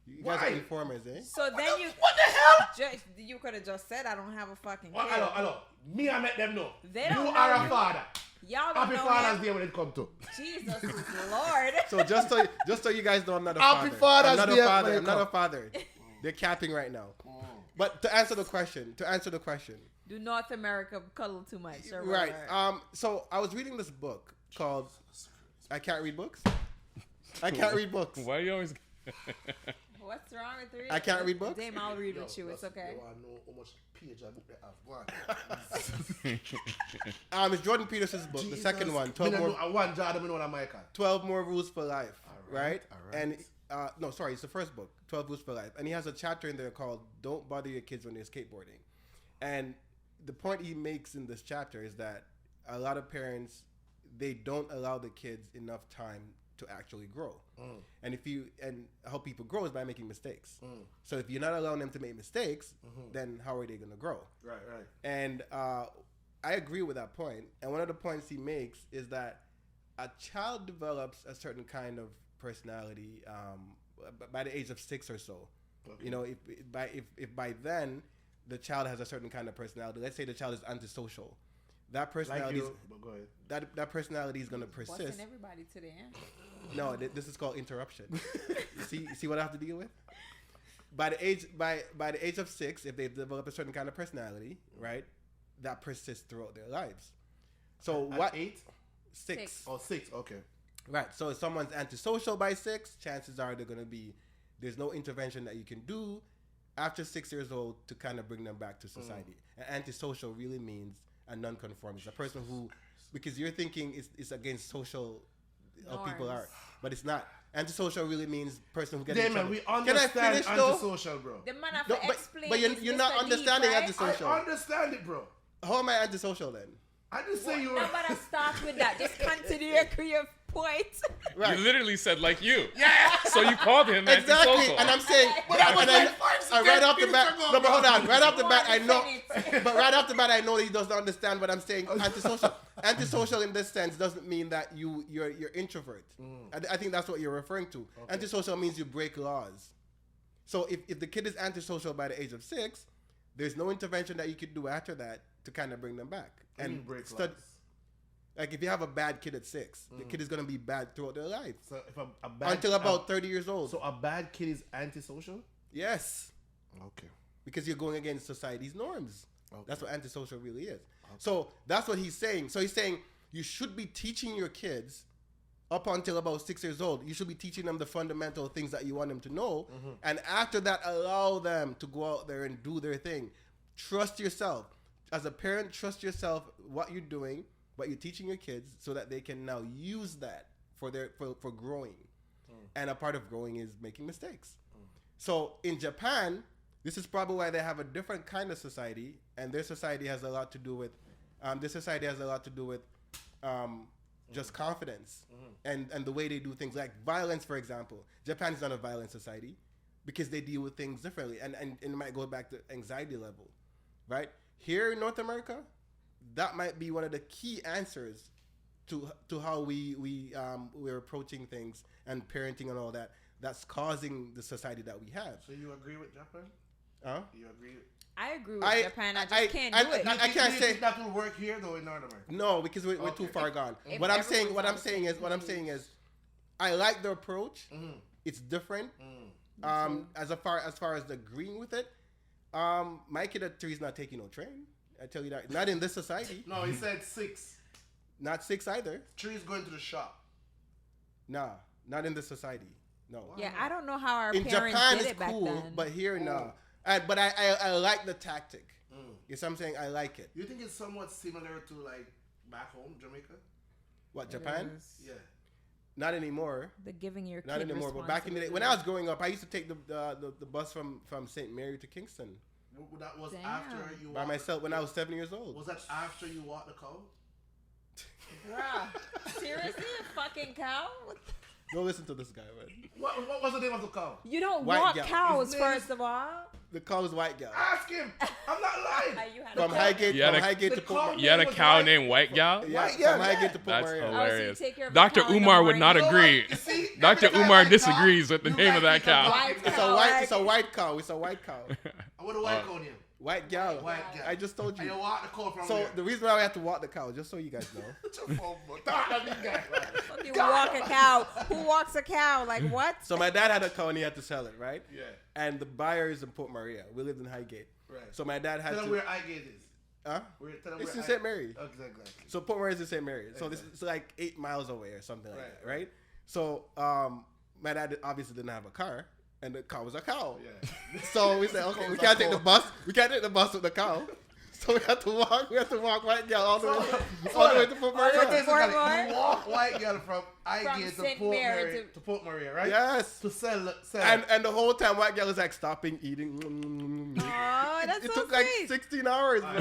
You guys are informers, eh?
So then
what the hell?
You could have just said I don't have a fucking kid.
Hello. Me, I met them know.
They don't
you
know
are
you.
A father.
Y'all don't
Happy
know
Father's
him.
Day when it come to.
Jesus is Lord.
So just so you guys know, I'm not a
Happy
father. I'm
Father's
not a
Day
father.
when it
I'm not a
come.
father. They're capping right now. But to answer the question,
Do North America cuddle too much? Or
right?
whatever?
So I was reading this book called "I Can't Read Books." I can't read books.
Why you always?
What's wrong with you?
I can't read books.
Dame, I'll read with you. It's okay.
You want to know how much page I book they have. Go on.
It's Jordan Peterson's book, the second one,
Me
12
no
more,
know- I want Jordan, me know what Michael.
12 More Rules for Life, right?
all right.
And no, sorry, it's the first book, 12 Rules for Life, and he has a chapter in there called "Don't Bother Your Kids When They're Skateboarding," and the point he makes in this chapter is that a lot of parents, they don't allow the kids enough time to actually grow. And how people grow is by making mistakes. So if you're not allowing them to make mistakes, then how are they going to grow?
Right.
And I agree with that point. And one of the points he makes is that a child develops a certain kind of personality by the age of 6 or so.
Okay.
You know, if by then the child has a certain kind of personality, let's say the child is antisocial, that personality,
Like you, but go ahead.
that personality is going to persist.
Busting everybody today.
No, this is called interruption. You see what I have to deal with? By the age of 6, if they've developed a certain kind of personality, right, that persists throughout their lives. So
At
what?
8?
6.
Oh, 6. Okay.
Right. So if someone's antisocial by 6, chances are there's no intervention that you can do after 6 years old to kind of bring them back to society. And antisocial really means a nonconformist, a person who, because you're thinking it's against social how people are, but it's not. Antisocial really means person who gets in
Damon,
trouble.
we
Can I
understand
finish though?
antisocial, bro.
The man have
No,
to
but
explain.
you're not understanding antisocial.
I understand it, bro.
How am I antisocial then?
I just say you were.
Nobody start with that. Just continue your point.
Right.
You literally said like you. Yeah. So you called him
Exactly,
antisocial.
and I'm saying,
But that was
and I-
like 5
and right off the bat,
seconds ago,
no, but hold on, right off the
You
bat, I
wanna
know,
say it.
but right off the bat, I know he does not understand what I'm saying. Antisocial, antisocial in this sense doesn't mean that you're introvert. I think that's what you're referring to.
Okay.
Antisocial means you break laws. So if the kid is antisocial by the age of 6, there's no intervention that you could do after that to kind of bring them back.
And break
stud-
laws.
Like if you have a bad kid at 6, the kid is gonna be bad throughout their life
So if a bad
until about 30 years old.
So a bad kid is antisocial?
Yes.
Okay.
Because you're going against society's norms.
Okay.
That's what antisocial really is. So that's what he's saying. So he's saying you should be teaching your kids up until about 6 years old. You should be teaching them the fundamental things that you want them to know. And after that, allow them to go out there and do their thing. Trust yourself. As a parent, trust yourself, what you're doing, what you're teaching your kids, so that they can now use that for growing. And a part of growing is making mistakes. So in Japan, this is probably why they have a different kind of society, and their society has a lot to do with just confidence and the way they do things, like violence, for example. Japan is not a violent society because they deal with things differently, and it might go back to anxiety level, right? Here in North America, that might be one of the key answers to how we're approaching things and parenting and all that. That's causing the society that we have.
So you agree with Japan?
Huh?
You agree?
I agree with Japan. I just can't do it.
I can't say
that will work here though in North America.
no because we're too far gone.
If
What I'm
everyone's
saying
on the same
is, I like the approach. It's different. As far as agreeing with it, my kid at 3 is not taking no train. I tell you that. Not in this society.
No, he said 6.
Not 6 either.
3 is going to the shop.
Nah, not in this society. No.
Yeah, I don't know how our
In
parents
Japan,
did
it's
it back
cool,
then.
but here, no. But I like the tactic. You see what I'm saying? I like it.
You think it's somewhat similar to like back home, Jamaica?
What,
It
Japan?
is.
Yeah.
Not anymore.
The giving your
Not
kid
anymore. But back in the day, when I was growing up, I used to take the bus from St. Mary to Kingston
That was
Damn.
after you
by
walked
myself when I was 7 years old.
Was that after you walked the cow?
Bruh, seriously, a fucking cow?
Don't listen to this guy, man.
What was the name of the cow?
You don't
White
walk
gal.
cows,
His name
first of all.
The cow was white girl.
Ask him. I'm not lying.
You had
From
a cow.
Highgate,
You had
from
a-
Highgate
the
to
cow-
Port
You had a
was
cow
white.
named White Gal?
Yeah,
White girl,
from Highgate
yeah.
to Port
That's
Maria.
hilarious.
take care of a
Dr.
cow in the
Umar would
morning.
not
You know
agree.
what? You see,
Dr.
every time
Umar
I talk,
disagrees with the
you
name of
guys
that
think I'm
cow.
white
It's
cow.
a white cow. It's a white cow.
What a white cow name.
White gal.
White gal.
I just told
And
you.
you walk the cow from
So
there.
the reason why we have to walk the cow, just so you guys know.
You walk a cow. Who walks a cow? Like what?
So my dad had a cow and he had to sell it, right?
Yeah.
And the buyer is in Port Maria. We lived in Highgate.
Right.
So my dad had
Tell
to.
them where Highgate is.
Huh?
Tell them
It's
where
in St. Mary.
Exactly.
So Port Maria is in St. Mary. So this
Exactly.
is like 8 miles away or something like
Right.
that, right? So my dad obviously didn't have a car, and the cow was a cow.
Yeah.
So we said, okay, we can't take the bus. We can't take the bus with the cow. So we had to walk. We had to walk White Gal all the way to Port
So
Maria.
basically,
Moore?
you walk White Girl from Highgate to
St.
Port
Mary
Mary to Port Maria, right?
Yes.
To sell.
And the whole time White Gal is like stopping eating.
Oh, that's
It
so
took like
sweet.
16 hours, bro.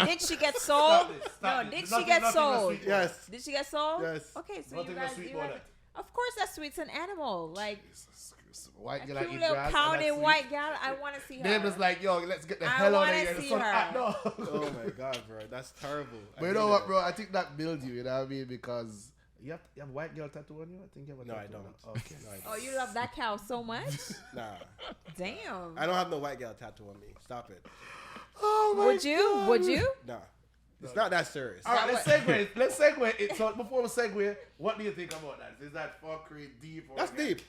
Did she get sold?
Stop
No,
this.
did
Nothing-
she get
nothing was
sold?
sweet about
Yes.
Did she get sold?
Yes.
Okay, so
Nothing
you
was
guys,
sweet
you
about
guys-
that.
of course that's sweet. It's an animal. Like
Jesus Christ. White
a
girl
cute
eat
little
grass.
cow
and
named
that's
White Gal. I want to see her.
They was like, yo, let's get the
I
hell out of
wanna
here. The
see
sun
her.
hot. No.
Oh my God, bro. That's terrible.
But you know what, bro? I think that builds you. You know what I mean? Because you have white girl tattoo on you. I think you have a
No, I
tattoo on
don't.
you. Okay.
No, I don't.
Oh, you love that cow so much?
Nah.
Damn.
I don't have no White Gal tattoo on me. Stop it.
Oh my
Would you? Would you?
Nah. It's not that serious.
All right, let's segue. Let's segue. So before we segue, what do you think about that? Is that fuckery deep? Or
That's
organic?
deep.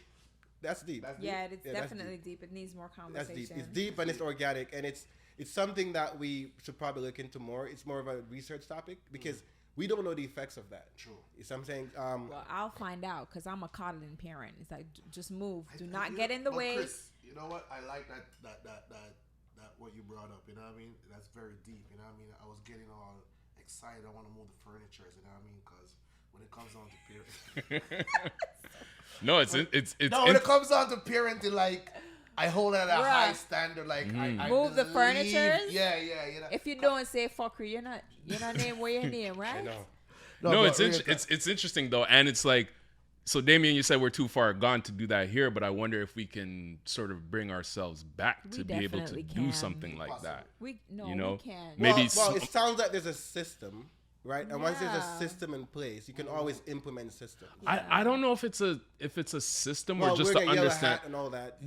That's deep.
That's deep?
Yeah, it's
Yeah, that's
definitely deep. It needs more
That's
conversation.
deep. It's deep and it's organic and it's something that we should probably look into more. It's more of a research topic because we don't know the effects of that.
True.
You see what I'm saying?
Well, I'll find out because I'm a coddling parent. It's like just move. Do not get in the
But
way.
Chris, you know what? I like that what you brought up. You know what I mean? That's very deep. You know what I mean? I was getting all excited. I want to move the furniture. You know what I mean? Because when it comes on to parenting,
No, it's
when it comes on to parenting, like I hold it at a
Bruh.
high standard. Like I
Move the
believe-
furnitures?
Yeah, yeah. You know.
If you don't say fuckery, you're not name where your name, right?
I know.
no,
but
it's interesting though, and it's like, so Damion, you said we're too far gone to do that here, but I wonder if we can sort of bring ourselves back
We
to be able to
definitely
do
can.
something like that.
We
You know,
we can.
maybe
Well, it sounds like there's a system, right? And once there's a
Yeah.
system in place, you can always implement systems.
I don't know if it's a system
Well,
or just to
wearing a yellow
understand.
hat and all that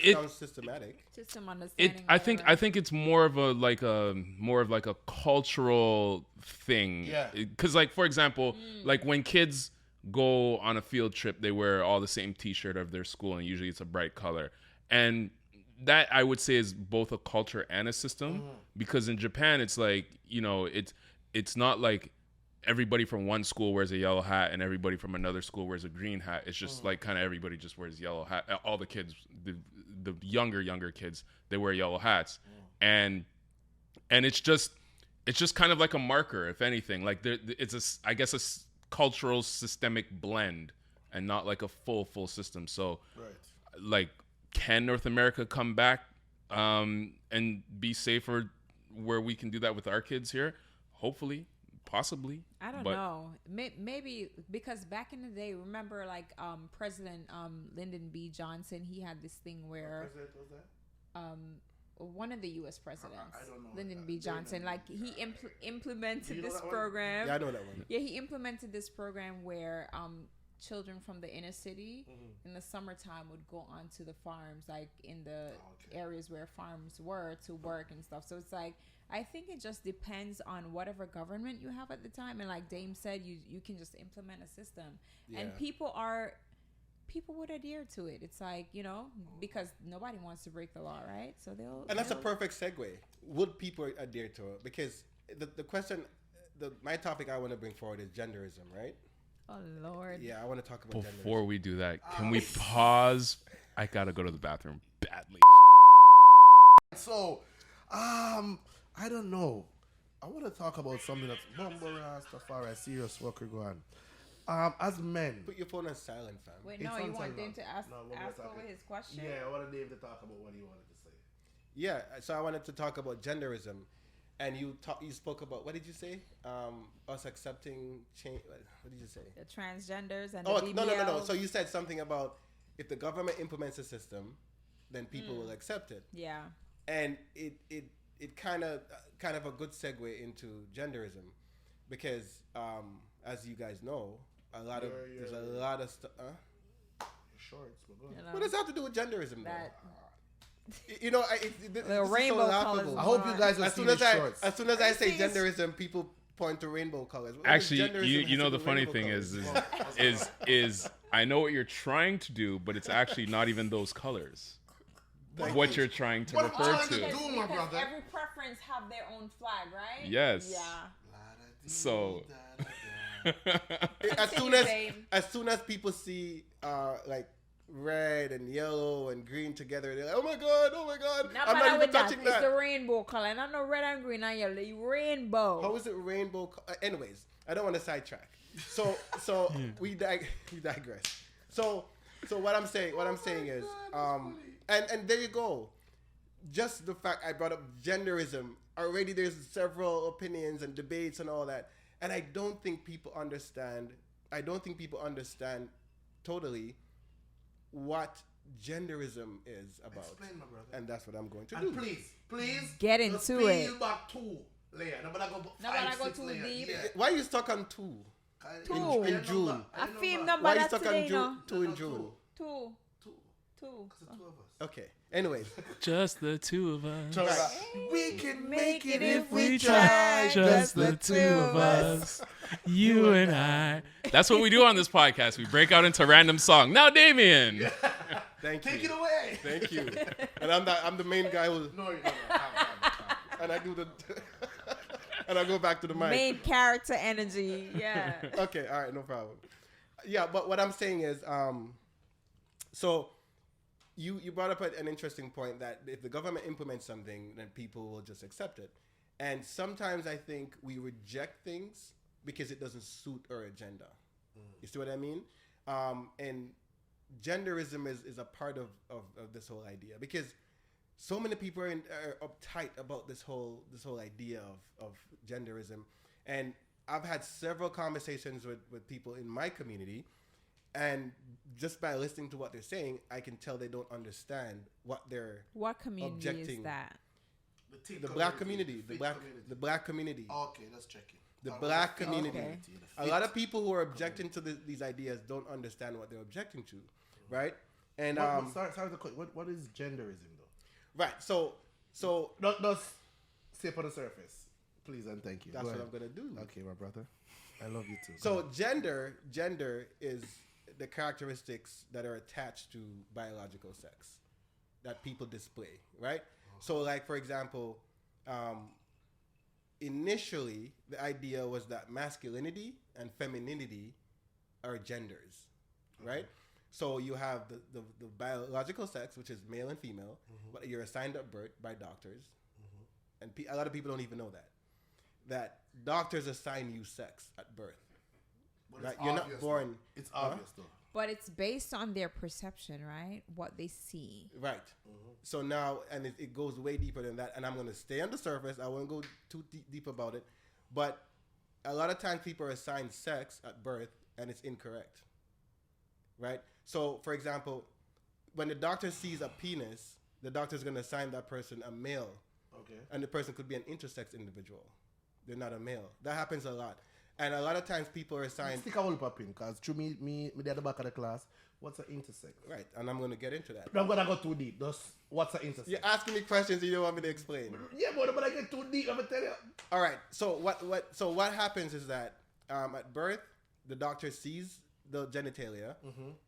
It-
sounds systematic.
Just some understanding.
I think it's more of a cultural thing.
Yeah.
Because like for example, like when kids go on a field trip, they wear all the same T-shirt of their school, and usually it's a bright color. And that I would say is both a culture and a system. Because in Japan, it's like it's not like everybody from one school wears a yellow hat and everybody from another school wears a green hat. It's just like kind of everybody just wears yellow hat. All the kids, the younger kids, they wear yellow hats, and it's just kind of like a marker, if anything. Like it's I guess a cultural systemic blend, and not like a full system. So, like, can North America come back and be safer where we can do that with our kids here? Hopefully. Possibly.
I don't know. Maybe because back in the day, remember like President Lyndon B. Johnson, he had this thing where one of the U.S. presidents,
I don't know
Lyndon
that.
B. Johnson, like he implemented
You know
this
that one?
program.
Yeah, I know that one.
Yeah, he implemented this program where children from the inner city in the summertime would go onto the farms, like in the areas where farms were, to work and stuff. So it's like, I think it just depends on whatever government you have at the time. And like Dame said, you can just implement a system.
Yeah.
And people would adhere to it. It's like, because nobody wants to break the law, right? So
And that's a perfect segue. Would people adhere to it? Because the question, my topic I want to bring forward is genderism, right?
Oh, Lord.
Yeah, I want to talk about
Before
genderism.
we do that, can we pause? I gotta go to the bathroom badly.
So, I don't know. I want to talk about something that's Mumbo Rastafari, serious worker going on. As men.
Put your phone on silent, fam.
Wait,
It's
no,
on
you want
silent.
Dame to ask
No, we're
over
talking.
his question?
Yeah, I wanted Dave to talk about what he wanted to say.
Yeah, so I wanted to talk about genderism, and you spoke about, what did you say? Us accepting change. What did you say?
The transgenders and
Oh
the
no.
BBLs.
So you said something about if the government implements a system, then people will accept it,
Yeah.
and it kind of a good segue into genderism, because as you guys know, there's a lot of stuff.
Shorts, but go ahead.
You know,
What does that have to do with genderism, though?
that
You know,
The rainbow colors.
I hope you guys are
As soon
seeing
as
the
I
shorts.
as soon as I say genderism, people point to rainbow colors. What does
Actually,
genderism
you
have
know
to
the
do with
funny
rainbow
thing
colors?
is I know what you're trying to do, but it's actually not even those colors.
Thank
What
you.
you're trying to
What I'm
refer
trying to
to.
do, my brother.
every preference have their own flag, right?
Yes.
Yeah.
So
as soon
Continue,
as
babe.
as soon as people see like red and yellow and green together, they're like, oh my god,
Not
I'm not even
with that.
touching
It's
that.
the rainbow color, not no red and green and yellow. The rainbow.
How is it rainbow? Anyways, I don't want to sidetrack. So we digress. So what I'm saying is, and there you go. Just the fact I brought up genderism already. There's several opinions and debates and all that, and I don't think people understand. Totally what genderism is about.
Explain, my brother.
And that's what I'm going to
And
do.
please
Get
just
into it.
peel back 2 layer. Nobody go
Nobody
5,
go
6
too
layer.
deep.
Yeah.
Why are you stuck on 2?
Two.
In June.
I feel number
Why are you
that
stuck
today,
on
no?
2 in June?
Two.
Because the 2 of us.
Okay. Anyways,
Just the two of us.
We can
make it
if
we try.
Just the two of us. You and I. That's what we do on this podcast. We break out into random song. Now, Damion.
thank you.
Take it away.
Thank you. And I'm the main guy who,
No, you're not. Calm.
and I do the, and I go back to the mic.
Main character energy. Yeah.
Okay, all right, no problem. Yeah, but what I'm saying is, so you brought up an interesting point that if the government implements something, then people will just accept it. And sometimes I think we reject things because it doesn't suit our agenda. You see what I mean? And genderism is a part of this whole idea because so many people are uptight about this whole idea of genderism. And I've had several conversations with people in my community, and just by listening to what they're saying, I can tell they don't understand what they're
What community
objecting.
is that?
The black community, the black community,
Okay, let's check it.
the black community.
Okay.
A lot of people who are objecting to these ideas don't understand what they're objecting to, right? And
Sorry to cut. What is genderism though?
right, so
Not say on the surface, please and thank you.
that's
Go
what
ahead.
I'm gonna do.
Okay, my brother. I love you too.
So gender is the characteristics that are attached to biological sex that people display, right? So like, for example, initially the idea was that masculinity and femininity are genders, right? So you have the biological sex, which is male and female, but you're assigned at birth by doctors. And a lot of people don't even know that doctors assign you sex at birth.
But
Right?
it's
You're not
obvious,
born.
though. It's obvious though.
But it's based on their perception, right? What they see.
Right. So now, and it goes way deeper than that. And I'm going to stay on the surface. I won't go too deep about it. But a lot of times people are assigned sex at birth and it's incorrect. Right? So, for example, when the doctor sees a penis, the doctor's going to assign that person a male.
Okay.
And the person could be an intersex individual. They're not a male. That happens a lot. And a lot of times people are assigned...
Stick a whole pop in, because through me at the back of the class, what's an intersex?
Right. And I'm going to get into that.
I'm going to go too deep. Just, what's an intersex?
You're asking me questions you don't want me to explain.
Yeah, but I get too deep, I'm going to tell you.
All right. So what happens is that at birth, the doctor sees the genitalia,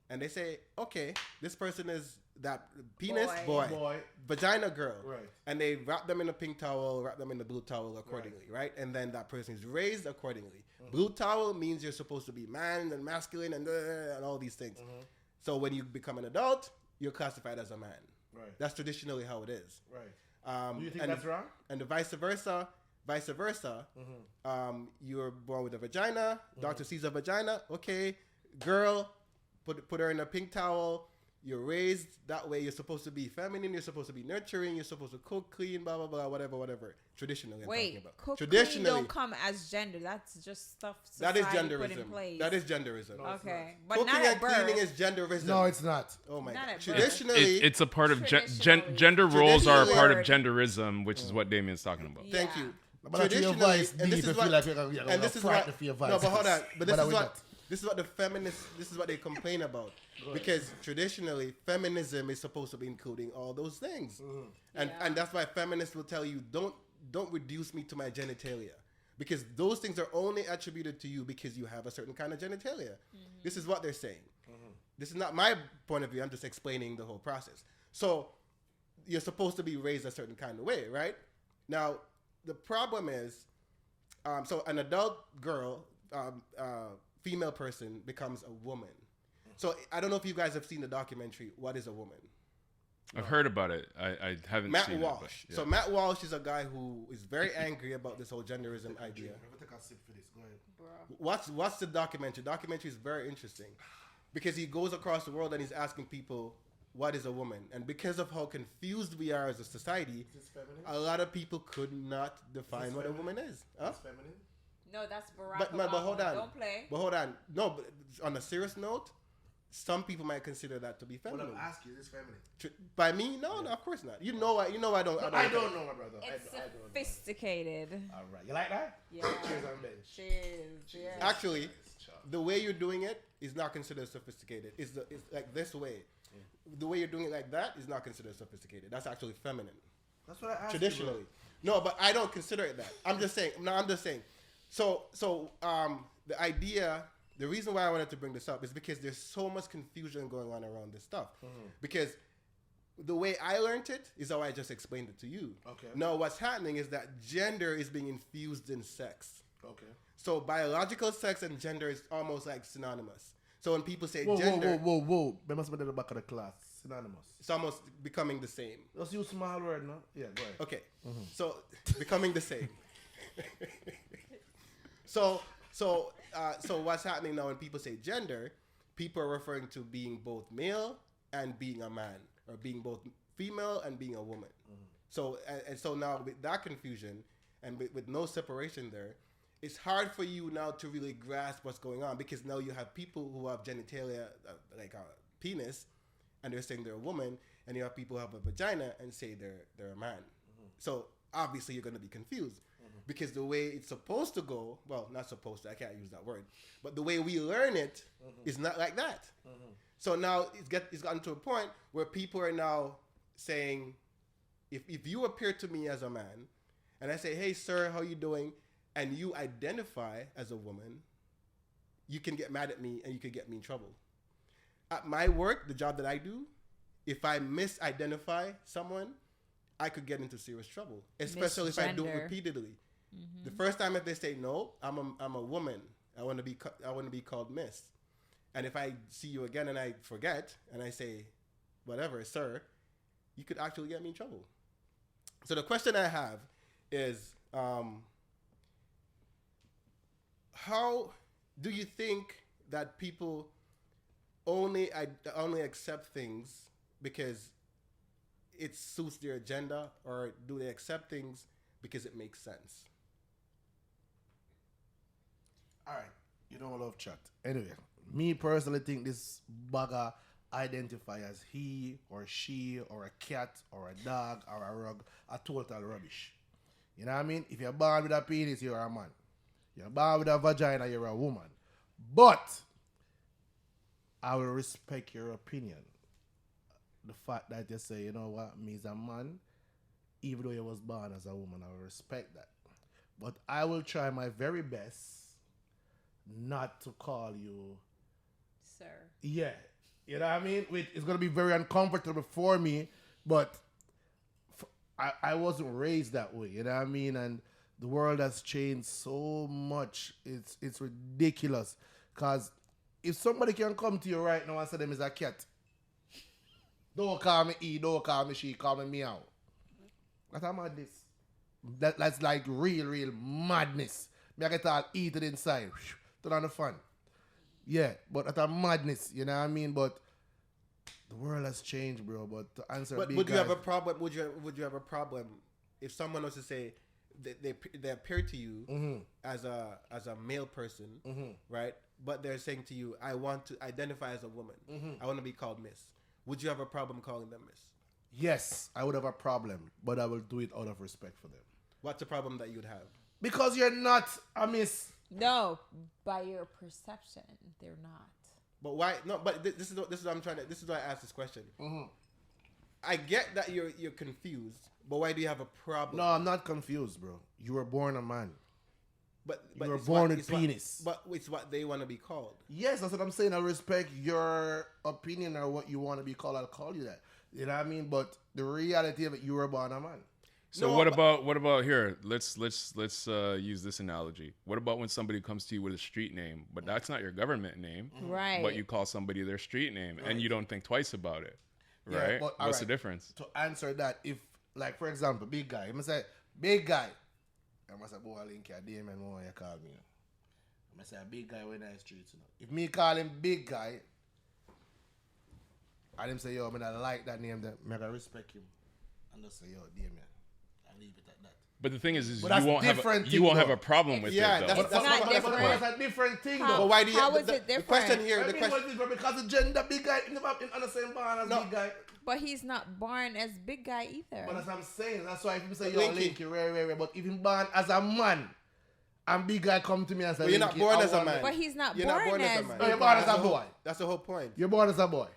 and they say, okay, this person is that penis boy, vagina girl,
Right.
and they wrap them in a pink towel, wrap them in a blue towel accordingly, right? And then that person is raised accordingly. Blue towel means you're supposed to be man and masculine and all these things. So when you become an adult, you're classified as a man.
Right.
That's traditionally how it is.
Right. Do you think
and
that's wrong?
And the vice versa, you're born with a vagina. Doctor sees a vagina. Okay, girl, put her in a pink towel. You're raised that way. You're supposed to be feminine. You're supposed to be nurturing. You're supposed to cook, clean, blah blah blah, whatever. Traditionally, I'm talking about.
Cook
Traditionally,
don't come as gender. That's just stuff
that
society
is
put in
genderism.
place.
That is genderism.
No, it's
okay,
not.
but
Cooking
not at
and
birth.
cleaning is genderism.
No, it's not.
Oh my
Not
god.
at birth.
Traditionally,
It's a part of
Traditionally.
gender roles are a part of
Traditionally.
genderism, which is what Damien's talking about.
Yeah.
thank you.
But I feel your voice deep,
and this
if
is
you
what,
like, you're
and this is what,
for your voice.
no, but hold on. But this
But I
is
will
what,
not.
This is what the feminists. This is what they complain about. Because traditionally, feminism is supposed to be including all those things, and that's why feminists will tell you don't reduce me to my genitalia, because those things are only attributed to you because you have a certain kind of genitalia. This is what they're saying. This is not my point of view. I'm just explaining the whole process. So you're supposed to be raised a certain kind of way, right? Now the problem is, so an adult girl, female person becomes a woman. So I don't know if you guys have seen the documentary "What Is a Woman."
I've heard about it. I haven't
Matt
seen
Walsh.
it. But, yeah.
So Matt Walsh is a guy who is very angry about this whole genderism idea.
Take a sip for this. Go ahead.
Watch the documentary. The documentary is very interesting because he goes across the world and he's asking people, what is a woman? And because of how confused we are as a society, a lot of people could not define what a woman is. Huh?
Feminine?
No, that's Barack
But
Obama.
hold on.
Don't play.
But hold on. No, but on a serious note, some people might consider that to be
What
feminine.
I'm asking is feminine.
By me? No, of course not. You know I don't
I don't know, my brother.
It's
I don't know.
sophisticated.
All right. You like that?
Yeah.
Cheers on bench.
Cheers. Yeah.
Actually, the way you're doing it is not considered sophisticated. It's like this way. The way you're doing it like that is not considered sophisticated. That's actually feminine.
That's what I asked.
Traditionally. No, but I don't consider it that. I'm just saying. So the idea, the reason why I wanted to bring this up is because there's so much confusion going on around this stuff. Because the way I learned it is how I just explained it to you.
Okay.
Now what's happening is that gender is being infused in sex.
Okay.
So biological sex and gender is almost like synonymous. So when people say
Whoa,
gender,
whoa. They must be at the back of the class. Synonymous.
it's almost becoming the same.
Just use small word, no? Yeah, go ahead.
Okay. So becoming the same. So what's happening now when people say gender, people are referring to being both male and being a man, or being both female and being a woman. So so now with that confusion and with no separation there, it's hard for you now to really grasp what's going on, because now you have people who have genitalia like a penis, and they're saying they're a woman, and you have people who have a vagina and say they're a man. So obviously you're going to be confused. Because the way it's supposed to go, well, not supposed to, I can't use that word, but the way we learn it is not like that. So now it's gotten to a point where people are now saying, if you appear to me as a man, and I say, hey, sir, how you doing? And you identify as a woman, you can get mad at me and you can get me in trouble. At my work, the job that I do, if I misidentify someone, I could get into serious trouble, especially if I do it
Misgender.
repeatedly. The first time if they say no, I'm a woman. I want to be called Miss. And if I see you again and I forget and I say whatever, sir, you could actually get me in trouble. So the question I have is, how do you think that people only accept things because it suits their agenda, or do they accept things because it makes sense?
All right. You don't love chat. Anyway, me personally think this bugger identify as he or she or a cat or a dog or a rug are total rubbish. You know what I mean? If you're born with a penis, you're a man. You're born with a vagina, you're a woman. But I will respect your opinion. The fact that you say, you know what, me is a man, even though you was born as a woman, I will respect that. But I will try my very best not to call you,
Sir.
yeah. You know what I mean? It's going to be very uncomfortable for me, but I wasn't raised that way, you know what I mean? And the world has changed so much. It's ridiculous. Because if somebody can come to you right now and say them is a cat, don't call me he, don't call me she, call me meow. That's how madness. That's like real madness. Me I get all eaten inside. Turn on the fan. Yeah, but that's a madness, you know what I mean? But the world has changed, bro. But to answer
But would you have a problem? Would you have a problem if someone was to say they appear to you as a male person, right? But they're saying to you, I want to identify as a woman. I want to be called Miss. Would you have a problem calling them Miss?
Yes, I would have a problem, but I will do it out of respect for them.
What's the problem that you'd have?
Because you're not a miss
No, by your perception, they're not.
But why? No, but this is what I'm trying to. This is why I asked this question.
Mm-hmm.
I get that you're confused, but why do you have a problem?
No, I'm not confused, bro. You were born a man.
but
You were
it's
born
what-
with
it's what-
penis.
But it's what they want to be called.
Yes, that's what I'm saying. I respect your opinion or what you want to be called. I'll call you that. You know what I mean? But the reality of it, you were born a man.
So
No,
what about here? Let's use this analogy. What about when somebody comes to you with a street name, but that's not your government name,
Right.
but you call somebody their street name and you don't think twice about it,
Yeah,
right?
but,
What's the
alright.
difference?
To answer that, if, like, for example, big guy, I'm going to say, big guy. I'm going to say, boy, Linky, Damion, what you call me? I'm going to say, a big guy when I street. You know? If me call him big guy, and him say, yo, I don't like that name, then I gotta respect him. And just say, yo, Damion. I leave it at that.
But the thing is
But that's
you won't have
different
you
thing,
won't have
though.
a problem with
Yeah,
it though.
that's
It's not
my
different.
point.
That's a different thing,
How-
though.
But why do you?
How is
the,
it
the
different?
question here.
I
The
mean,
question.
what's different? Because the gender big guy in the same barn as
No.
big guy.
But he's not born as big guy either.
But that's what I'm saying. That's why people say,
But
yo,
Linky.
Linky, rare. But if him born as a man, and big guy come to me and say,
But you're not
Linky,
born
I
as a
want
man.
But he's not
You're
born,
not born as a
as
man.
No, you're
big
born
guy.
as a
That's the
boy.
whole- That's the whole point.
You're born as a boy.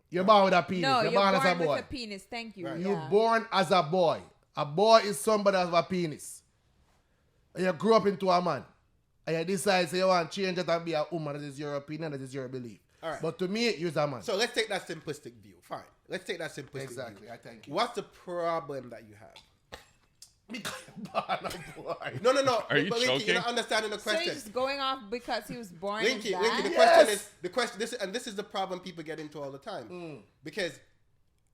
You're born with a penis.
No,
you're
you're
born
born
as a
with
boy.
a penis. Thank you.
Right.
Yeah.
You're born as a boy. A boy is somebody that has a penis. And you grew up into a man. And you decide say you want to change it and be a woman. That is your opinion. That is your belief.
All right.
But to me, you're a man.
So let's take that simplistic view. Fine. Let's take that simplistic
Exactly.
view.
I thank you.
What's the problem that you have?
Because you're born a boy.
No.
Are you
but Linky,
joking?
you're not understanding the
So you're
question.
just going off because he was born
Linky,
as
Linky, the
that?
question
Yes.
is the question. This is the problem people get into all the time
Mm.
because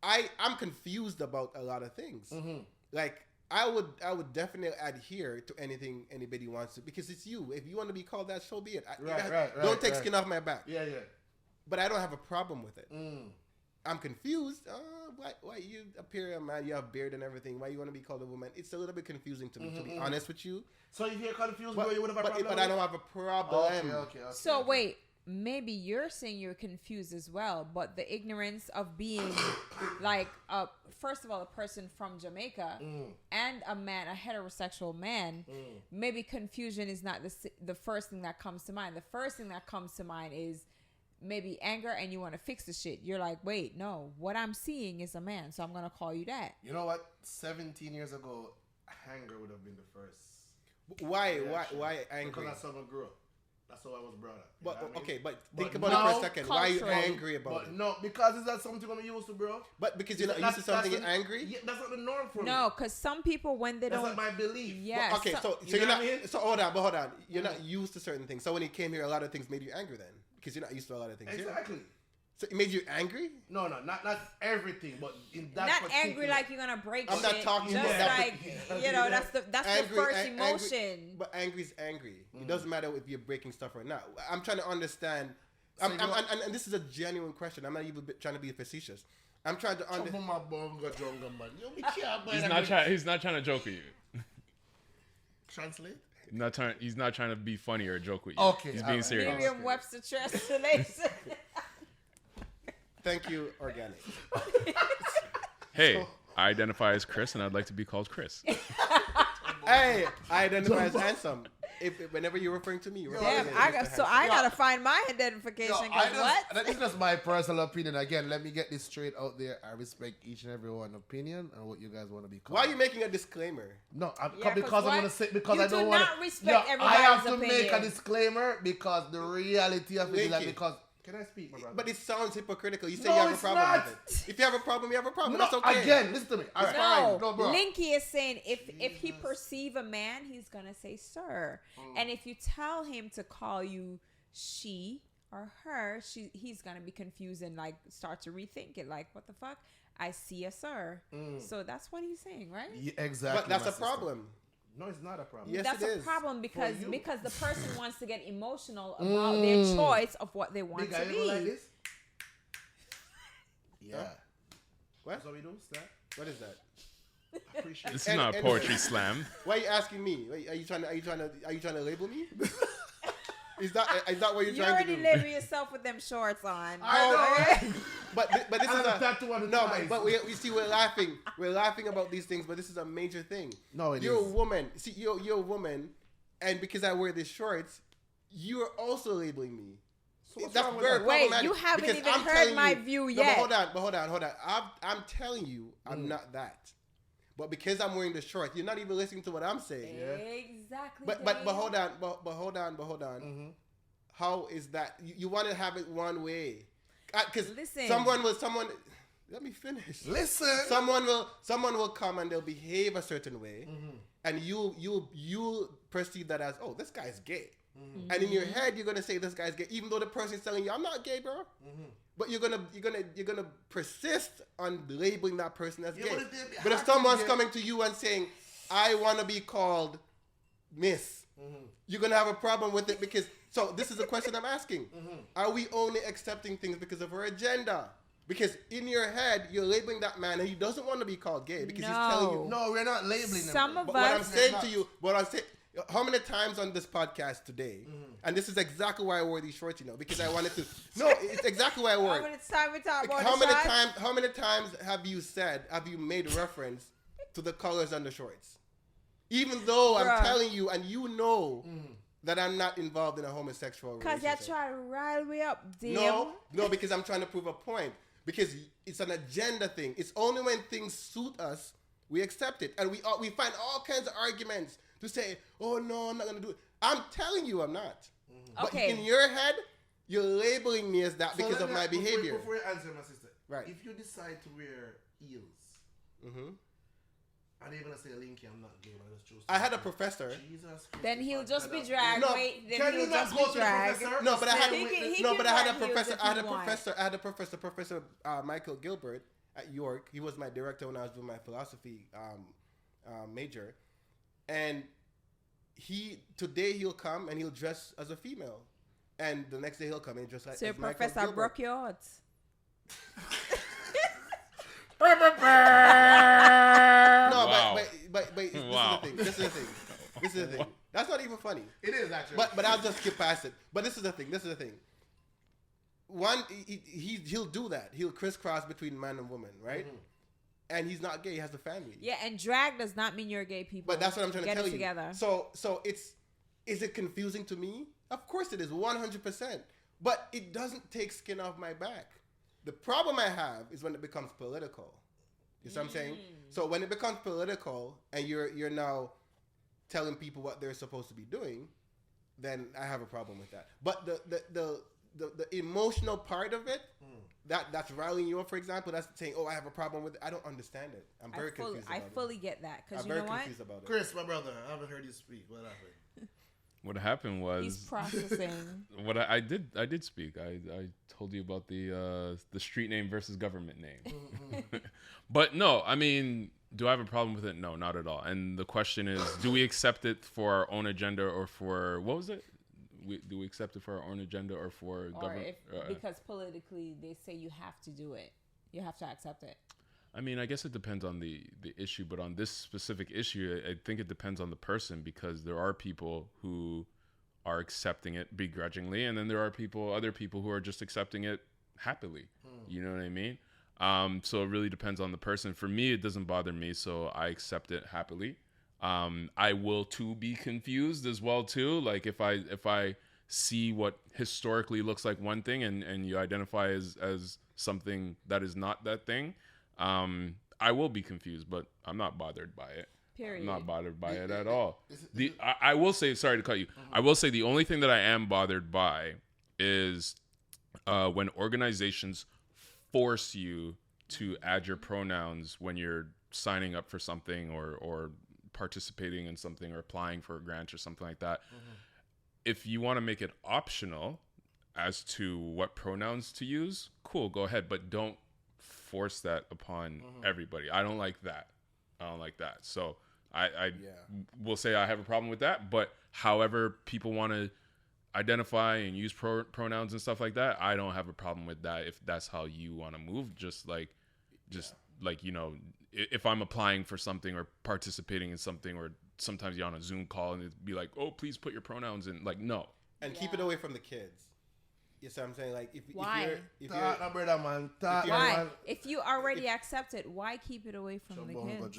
I'm confused about a lot of things.
Mm-hmm.
Like I would definitely adhere to anything anybody wants to because it's you. If you want to be called that, so be it.
Right,
Don't take
right.
skin off my back.
Yeah.
But I don't have a problem with it.
Mm.
I'm confused. Why you appear a man? You have beard and everything. Why you want to be called a woman? It's a little bit confusing to me, to be honest with you.
So if you're confused,
But,
bro, you would have a problem.
but I don't have a problem.
Okay.
So wait, maybe you're saying you're confused as well, but the ignorance of being like, first of all, a person from Jamaica and a man, a heterosexual man, maybe confusion is not the first thing that comes to mind. The first thing that comes to mind is maybe anger and you want to fix the shit. You're like, wait, no, what I'm seeing is a man, so I'm going to call you that.
You know what? 17 years ago, anger would have been the first.
Why
reaction.
Why angry?
Because that's how I grew up. That's how I was brought up. You
But
know what I mean?
okay, but
But
think about it
now,
for a second. Why are you
culturally-
angry about
But
it?
no, because is that something I'm used to, bro?
But because you're not used to something, you're angry.
Yeah, that's not the norm for me.
No, because some people, when they
That's
don't...
not my belief.
Yeah,
But, okay, so
you
you're
know
not.
what I mean?
So hold on. You're not used to certain things. So when you came here, a lot of things made you angry then, because you're not used to a lot of things. here.
Exactly.
So it made you angry.
No, not everything, but in that
not
particular...
angry like you're gonna break
I'm
shit.
not talking
just
about that,
like you know, that's the
Angry,
first
ang-
emotion.
Angry, but angry is angry. It doesn't matter if you're breaking stuff or not. I'm trying to understand.
So you know-
And this is a genuine question. I'm not even trying to be facetious. I'm trying to understand.
He's not trying to joke with you.
Translate?
He's not trying to be funny or joke with you.
Okay,
He's being
alright.
serious.
Merriam-Webster translation.
Thank you, organic.
Hey, I identify as Chris and I'd like to be called Chris.
Hey, I identify as handsome. Whenever you're referring to me, you're
Damn,
referring to
I
Mr.
got so
Handsome.
I gotta find my identification.
Yo,
Cause what?
That is just my personal opinion. Again, let me get this straight out there. I respect each and every one's opinion and what you guys want to be called.
Why are you making a disclaimer?
No,
Yeah,
because I'm
what?
gonna say because
You
I don't
do
want
not respect
I have to
everybody's
make a
opinion.
disclaimer because the reality of it is that
Linky.
because can I speak, my brother?
But it sounds hypocritical. You say
No,
you have a
it's
problem
not.
with it. If you have a problem, you have a problem.
no,
That's okay.
again, listen to me. All right,
No,
no, bro.
Linky is saying if he perceive a man, he's gonna say sir, and if you tell him to call you she or her, he's gonna be confused and like start to rethink it. Like, what the fuck? I see a sir. So that's what he's saying, right?
Yeah, exactly.
But that's
my
a
sister.
problem.
No, it's not a problem.
Yes,
That's
it
a
is.
problem because
you.
the person wants to get emotional about their choice of what they want
Big
to
guy,
be.
you like this? Yeah.
Huh? What?
That's what we do. Start.
What is that?
Appreciate
This is
And-
not a
and-
poetry slam.
Why are you asking me? Are you trying to label me? Is that what you're
You
trying to
already
do?
label yourself with them shorts on.
I know.
But this
I
is
have a tattoo on the
no.
thighs.
But we see we're laughing about these things. But this is a major thing.
No, it
you're
is.
a woman. See, you're a woman, and because I wear these shorts, you are also labeling me.
So what's
That's
wrong with
very
that?
Wait,
problematic.
you haven't
because
even
I'm
heard
telling
my
you-
view
No,
yet.
but hold on. I'm telling you, I'm not that. But because I'm wearing the shorts, you're not even listening to what I'm saying.
Exactly.
But hold on.
Mm-hmm.
How is that? You want to have it one way? Because
Listen.
someone. Let me finish.
Listen.
Someone will come and they'll behave a certain way, and you perceive that as, oh, this guy's gay. And in your head you're gonna say this guy's gay, even though the person's telling you I'm not gay, bro. But you're gonna persist on labeling that person as
Yeah,
gay.
but
But if someone's coming to you and saying, I want to be called Miss, you're gonna have a problem with it because. So this is the question I'm asking: Are we only accepting things because of our agenda? Because in your head you're labeling that man and he doesn't want to be called gay because he's telling you.
No, we're not labeling
Some
them.
of
But what I'm
us-
saying to you, how many times on this podcast today, and this is exactly why I wore these shorts, because I wanted to. No, it's exactly why I wore
How
it.
many times we talk about
How
the
many
shots?
times have you made reference to the colors on the shorts? Even though
Bruh.
I'm telling you, and you know that I'm not involved in a homosexual
Cause
relationship.
you try to rile me up, damn.
No, because I'm trying to prove a point. Because it's an agenda thing. It's only when things suit us we accept it, and we find all kinds of arguments to say, "Oh no, I'm not gonna do it." I'm telling you, I'm not. But
Okay.
in your head, you're labeling me as that because of my behavior.
Before you answer, my sister,
Right.
if you decide to wear heels, and they're gonna say Linky, I'm not gay, but I just choose.
I had a professor.
Jesus Christ.
Then he'll just be
That's-
dragged.
No,
Wait, then
Can
he'll
you not
just
go
be
to the
dragged.
professor?
No, but I had
He can- he
no,
can
but I had a
wear heels
professor.
if
I had a
he want.
professor. Professor Michael Gilbert at York. He was my director when I was doing my philosophy major, and today he'll come and he'll dress as a female, and the next day he'll come and dress like
So your
as Michael
professor
Gilbert.
broke your heart.
No,
Wow.
but
Wow.
this is the thing. That's not even funny.
It is actually.
But I'll just skip past it. But this is the thing. One, he'll do that. He'll crisscross between man and woman, right? And he's not gay. He has a family.
Yeah, and drag does not mean you're gay, people.
But that's what I'm trying to
Get
tell
it
you.
together.
So is it confusing to me? Of course it is, 100%. But it doesn't take skin off my back. The problem I have is when it becomes political. You see what I'm saying? So when it becomes political and you're now telling people what they're supposed to be doing, then I have a problem with that. But the emotional part of it, that's rallying you up, for example, that's saying, oh, I have a problem with it. I don't understand it. I'm very confused about
I
it.
fully get that. Because
I'm
you know
very
what?
confused about it.
Chris, my brother, I haven't heard you speak. What happened?
What happened was
He's processing.
what I did speak. I told you about the street name versus government name. But no, I mean, do I have a problem with it? No, not at all. And the question is, do we accept it for our own agenda or for what was it? Do we accept it for our own agenda or for
Or
government?
if because politically they say you have to do it, you have to accept it.
I mean, I guess it depends on the issue, but on this specific issue, I think it depends on the person because there are people who are accepting it begrudgingly, and then there are other people who are just accepting it happily. You know what I mean? So it really depends on the person. For me, it doesn't bother me, so I accept it happily. I will too be confused as well too. Like if I see what historically looks like one thing and you identify as something that is not that thing, I will be confused, but I'm not bothered by it.
Period.
I'm not bothered by it at all. I will say, sorry to cut you. I will say the only thing that I am bothered by is when organizations force you to add your pronouns when you're signing up for something or participating in something or applying for a grant or something like that. If you want to make it optional as to what pronouns to use, cool, go ahead, but don't force that upon everybody. I don't like that. So I will say I have a problem with that, but however people want to identify and use pronouns and stuff like that, I don't have a problem with that if that's how you want to move. Just like, you know, if I'm applying for something or participating in something, or sometimes you're on a Zoom call and it'd be like, oh, please put your pronouns in. Like, no.
And keep it away from the kids. You see what I'm saying? Like if
Why?
if
Talk,
you're
my brother, man. Talk,
Why?
man.
If you already accept it, why keep it away from the kids?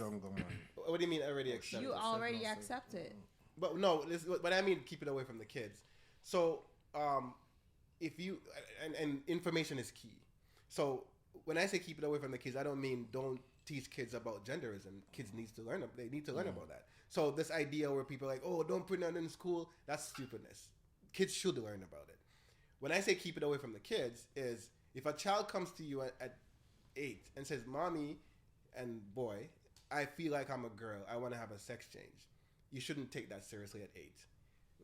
what do you mean already accepted?
You already accept it.
But no, but I mean keep it away from the kids. So if you and information is key. So when I say keep it away from the kids, I don't mean don't teach kids about genderism. Kids need to learn. They need to learn about that. So this idea where people are like, oh, don't put that in school, that's stupidness. Kids should learn about it. When I say keep it away from the kids, is if a child comes to you at 8 and says, "Mommy and boy, I feel like I'm a girl. I want to have a sex change." You shouldn't take that seriously at 8.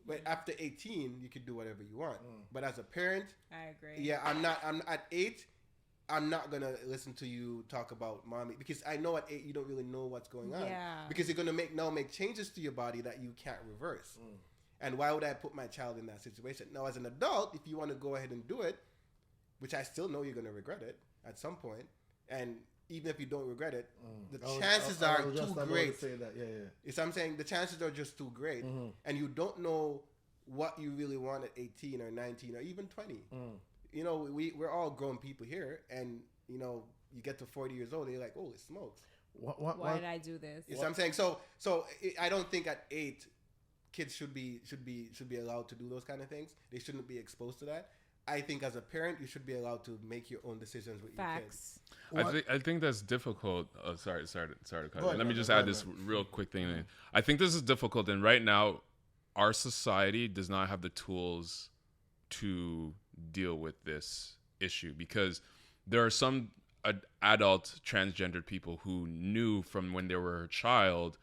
But after 18, you can do whatever you want. But as a parent,
I agree.
yeah, I'm at 8. I'm not gonna listen to you talk about mommy because I know at 8 you don't really know what's going on.
Yeah.
Because you're gonna make changes to your body that you can't reverse. And why would I put my child in that situation? Now, as an adult, if you want to go ahead and do it, which I still know you're gonna regret it at some point, and even if you don't regret it, the chances are too great.
Say that. Yeah.
It's I'm saying the chances are just too great, and you don't know what you really want at 18 or 19 or even 20. You know, we're all grown people here, and you know, you get to 40 years old, and you're like, holy smokes,
Why did I do this?
You know what I'm saying? So I don't think at 8 kids should be allowed to do those kind of things. They shouldn't be exposed to that. I think as a parent, you should be allowed to make your own decisions with your kids.
I think that's difficult. Oh, sorry to cut you. Let me just add this real quick thing. I think this is difficult, and right now, our society does not have the tools to deal with this issue because there are some adult transgendered people who knew from when they were a child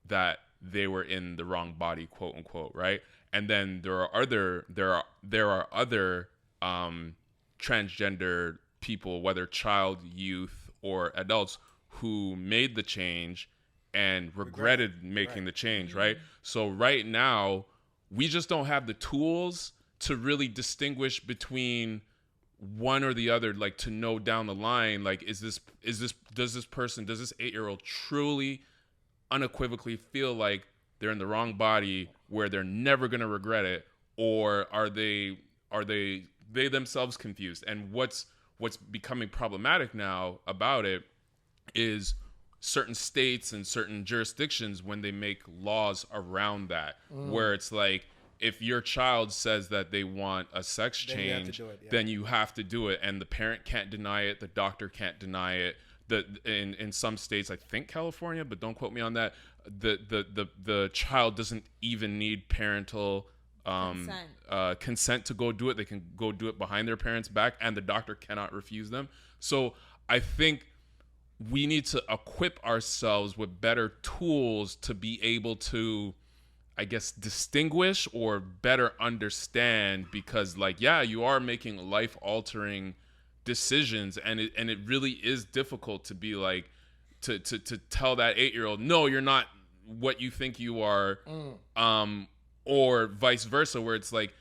that they were in the wrong body, quote unquote, right? And then there are other transgender people, whether child, youth, or adults, who made the change and regretted making the change, right? So right now, we just don't have the tools to really distinguish between one or the other, like to know down the line, like, does this 8-year-old truly unequivocally feel like they're in the wrong body where they're never going to regret it, or are they themselves confused? And what's becoming problematic now about it is certain states and certain jurisdictions when they make laws around that, where it's like, if your child says that they want a sex change, then you have to do it. And the parent can't deny it. The doctor can't deny it. In some states, I think California, but don't quote me on that, the child doesn't even need parental consent to go do it. They can go do it behind their parents' back, and the doctor cannot refuse them. So I think we need to equip ourselves with better tools to be able to, I guess, distinguish or better understand, because you are making life-altering decisions, and it really is difficult to be like to tell that 8-year-old, no, you're not what you think you are, or vice versa, where it's like,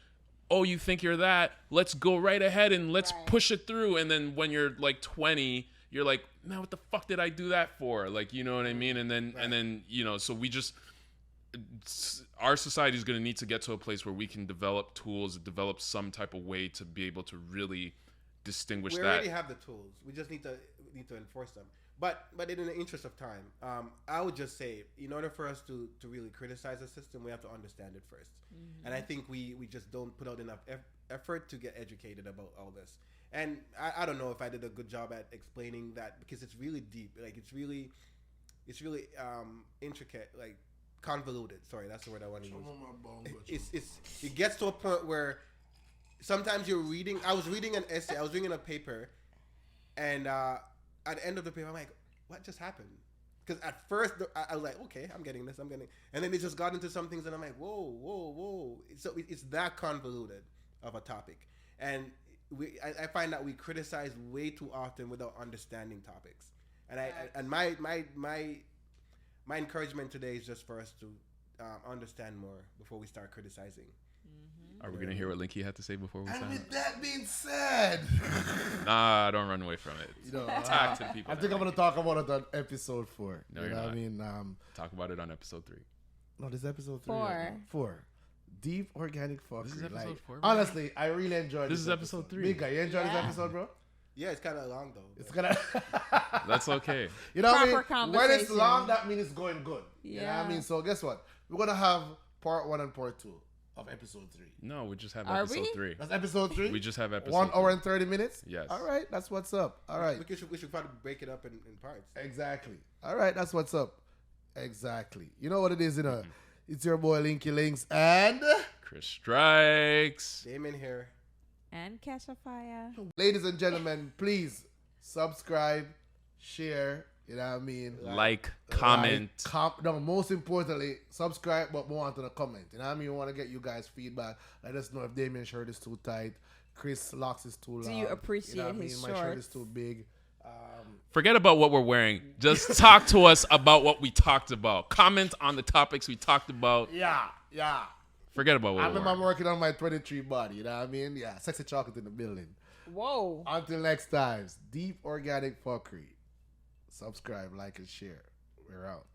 oh, you think you're that, let's go right ahead and let's push it through. And then when you're like 20, you're like, man, what the fuck did I do that for? Like, you know what I mean? And then you know, so our society is going to need to get to a place where we can develop tools, develop some type of way to be able to really distinguish that.
We already have the tools. We just need to enforce them. But in the interest of time, I would just say, in order for us to really criticize the system, we have to understand it first. And I think we just don't put out enough effort to get educated about all this. And I don't know if I did a good job at explaining that, because it's really deep. Like, it's really intricate, like convoluted. Sorry, that's the word I want to use. It gets to a point where sometimes you're reading. I was reading an essay. I was reading a paper, and at the end of the paper, I'm like, what just happened? Because at first I was like, okay, I'm getting this, and then it just got into some things, and I'm like, whoa. So it's that convoluted of a topic, and I find that we criticize way too often without understanding topics. And my encouragement today is just for us to understand more before we start criticizing.
Are we going to hear what Linky had to say before we sign?
And with that being said,
nah, don't run away from it.
You know,
talk to the people.
I think I'm going to talk about it on episode 4.
No,
you
you're
know
not.
What I mean,
talk about it on episode 3.
No, this is episode 3.
4.
4. Deep.Organic.Phuckery.
This is episode 4. Bro.
Honestly, I really enjoyed this.
This is episode 3.
Mika, you enjoyed this episode, bro?
Yeah, it's kind of long though.
It's gonna.
That's okay.
You know what I mean?
Proper
When it's
conversation.
long, that means it's going good.
Yeah.
You know what I mean? So guess what? We're gonna have part 1 and part 2 of episode 3.
No, we just have
Are
episode
we?
3.
That's episode 3?
We just have episode
1 hour
3.
and 30 minutes?
Yes.
All right, that's what's up. All right.
We should probably break it up in parts.
Exactly. All right, that's what's up. Exactly. You know what it is, It's your boy Linky Links and
Chris Strikes.
Damion here.
And Catchcha fire.
ladies and gentlemen, please subscribe, share, you know what I mean?
Like, comment.
No, most importantly, subscribe, but more onto the comment. You know what I mean? We want to get you guys feedback. Let us know if Damien's shirt is too tight, Chris locks is too long.
Do you appreciate
you know what
his
I mean? My shirt is
shorts?
too big.
Forget about what we're wearing. Just talk to us about what we talked about. Comment on the topics we talked about.
Yeah.
Forget about what
I
we're
remember I'm
wearing.
working on my 23 body, you know what I mean? Yeah, sexy chocolate in the building.
Whoa.
Until next time, Deep Organic Phuckery. Subscribe, like, and share. We're out.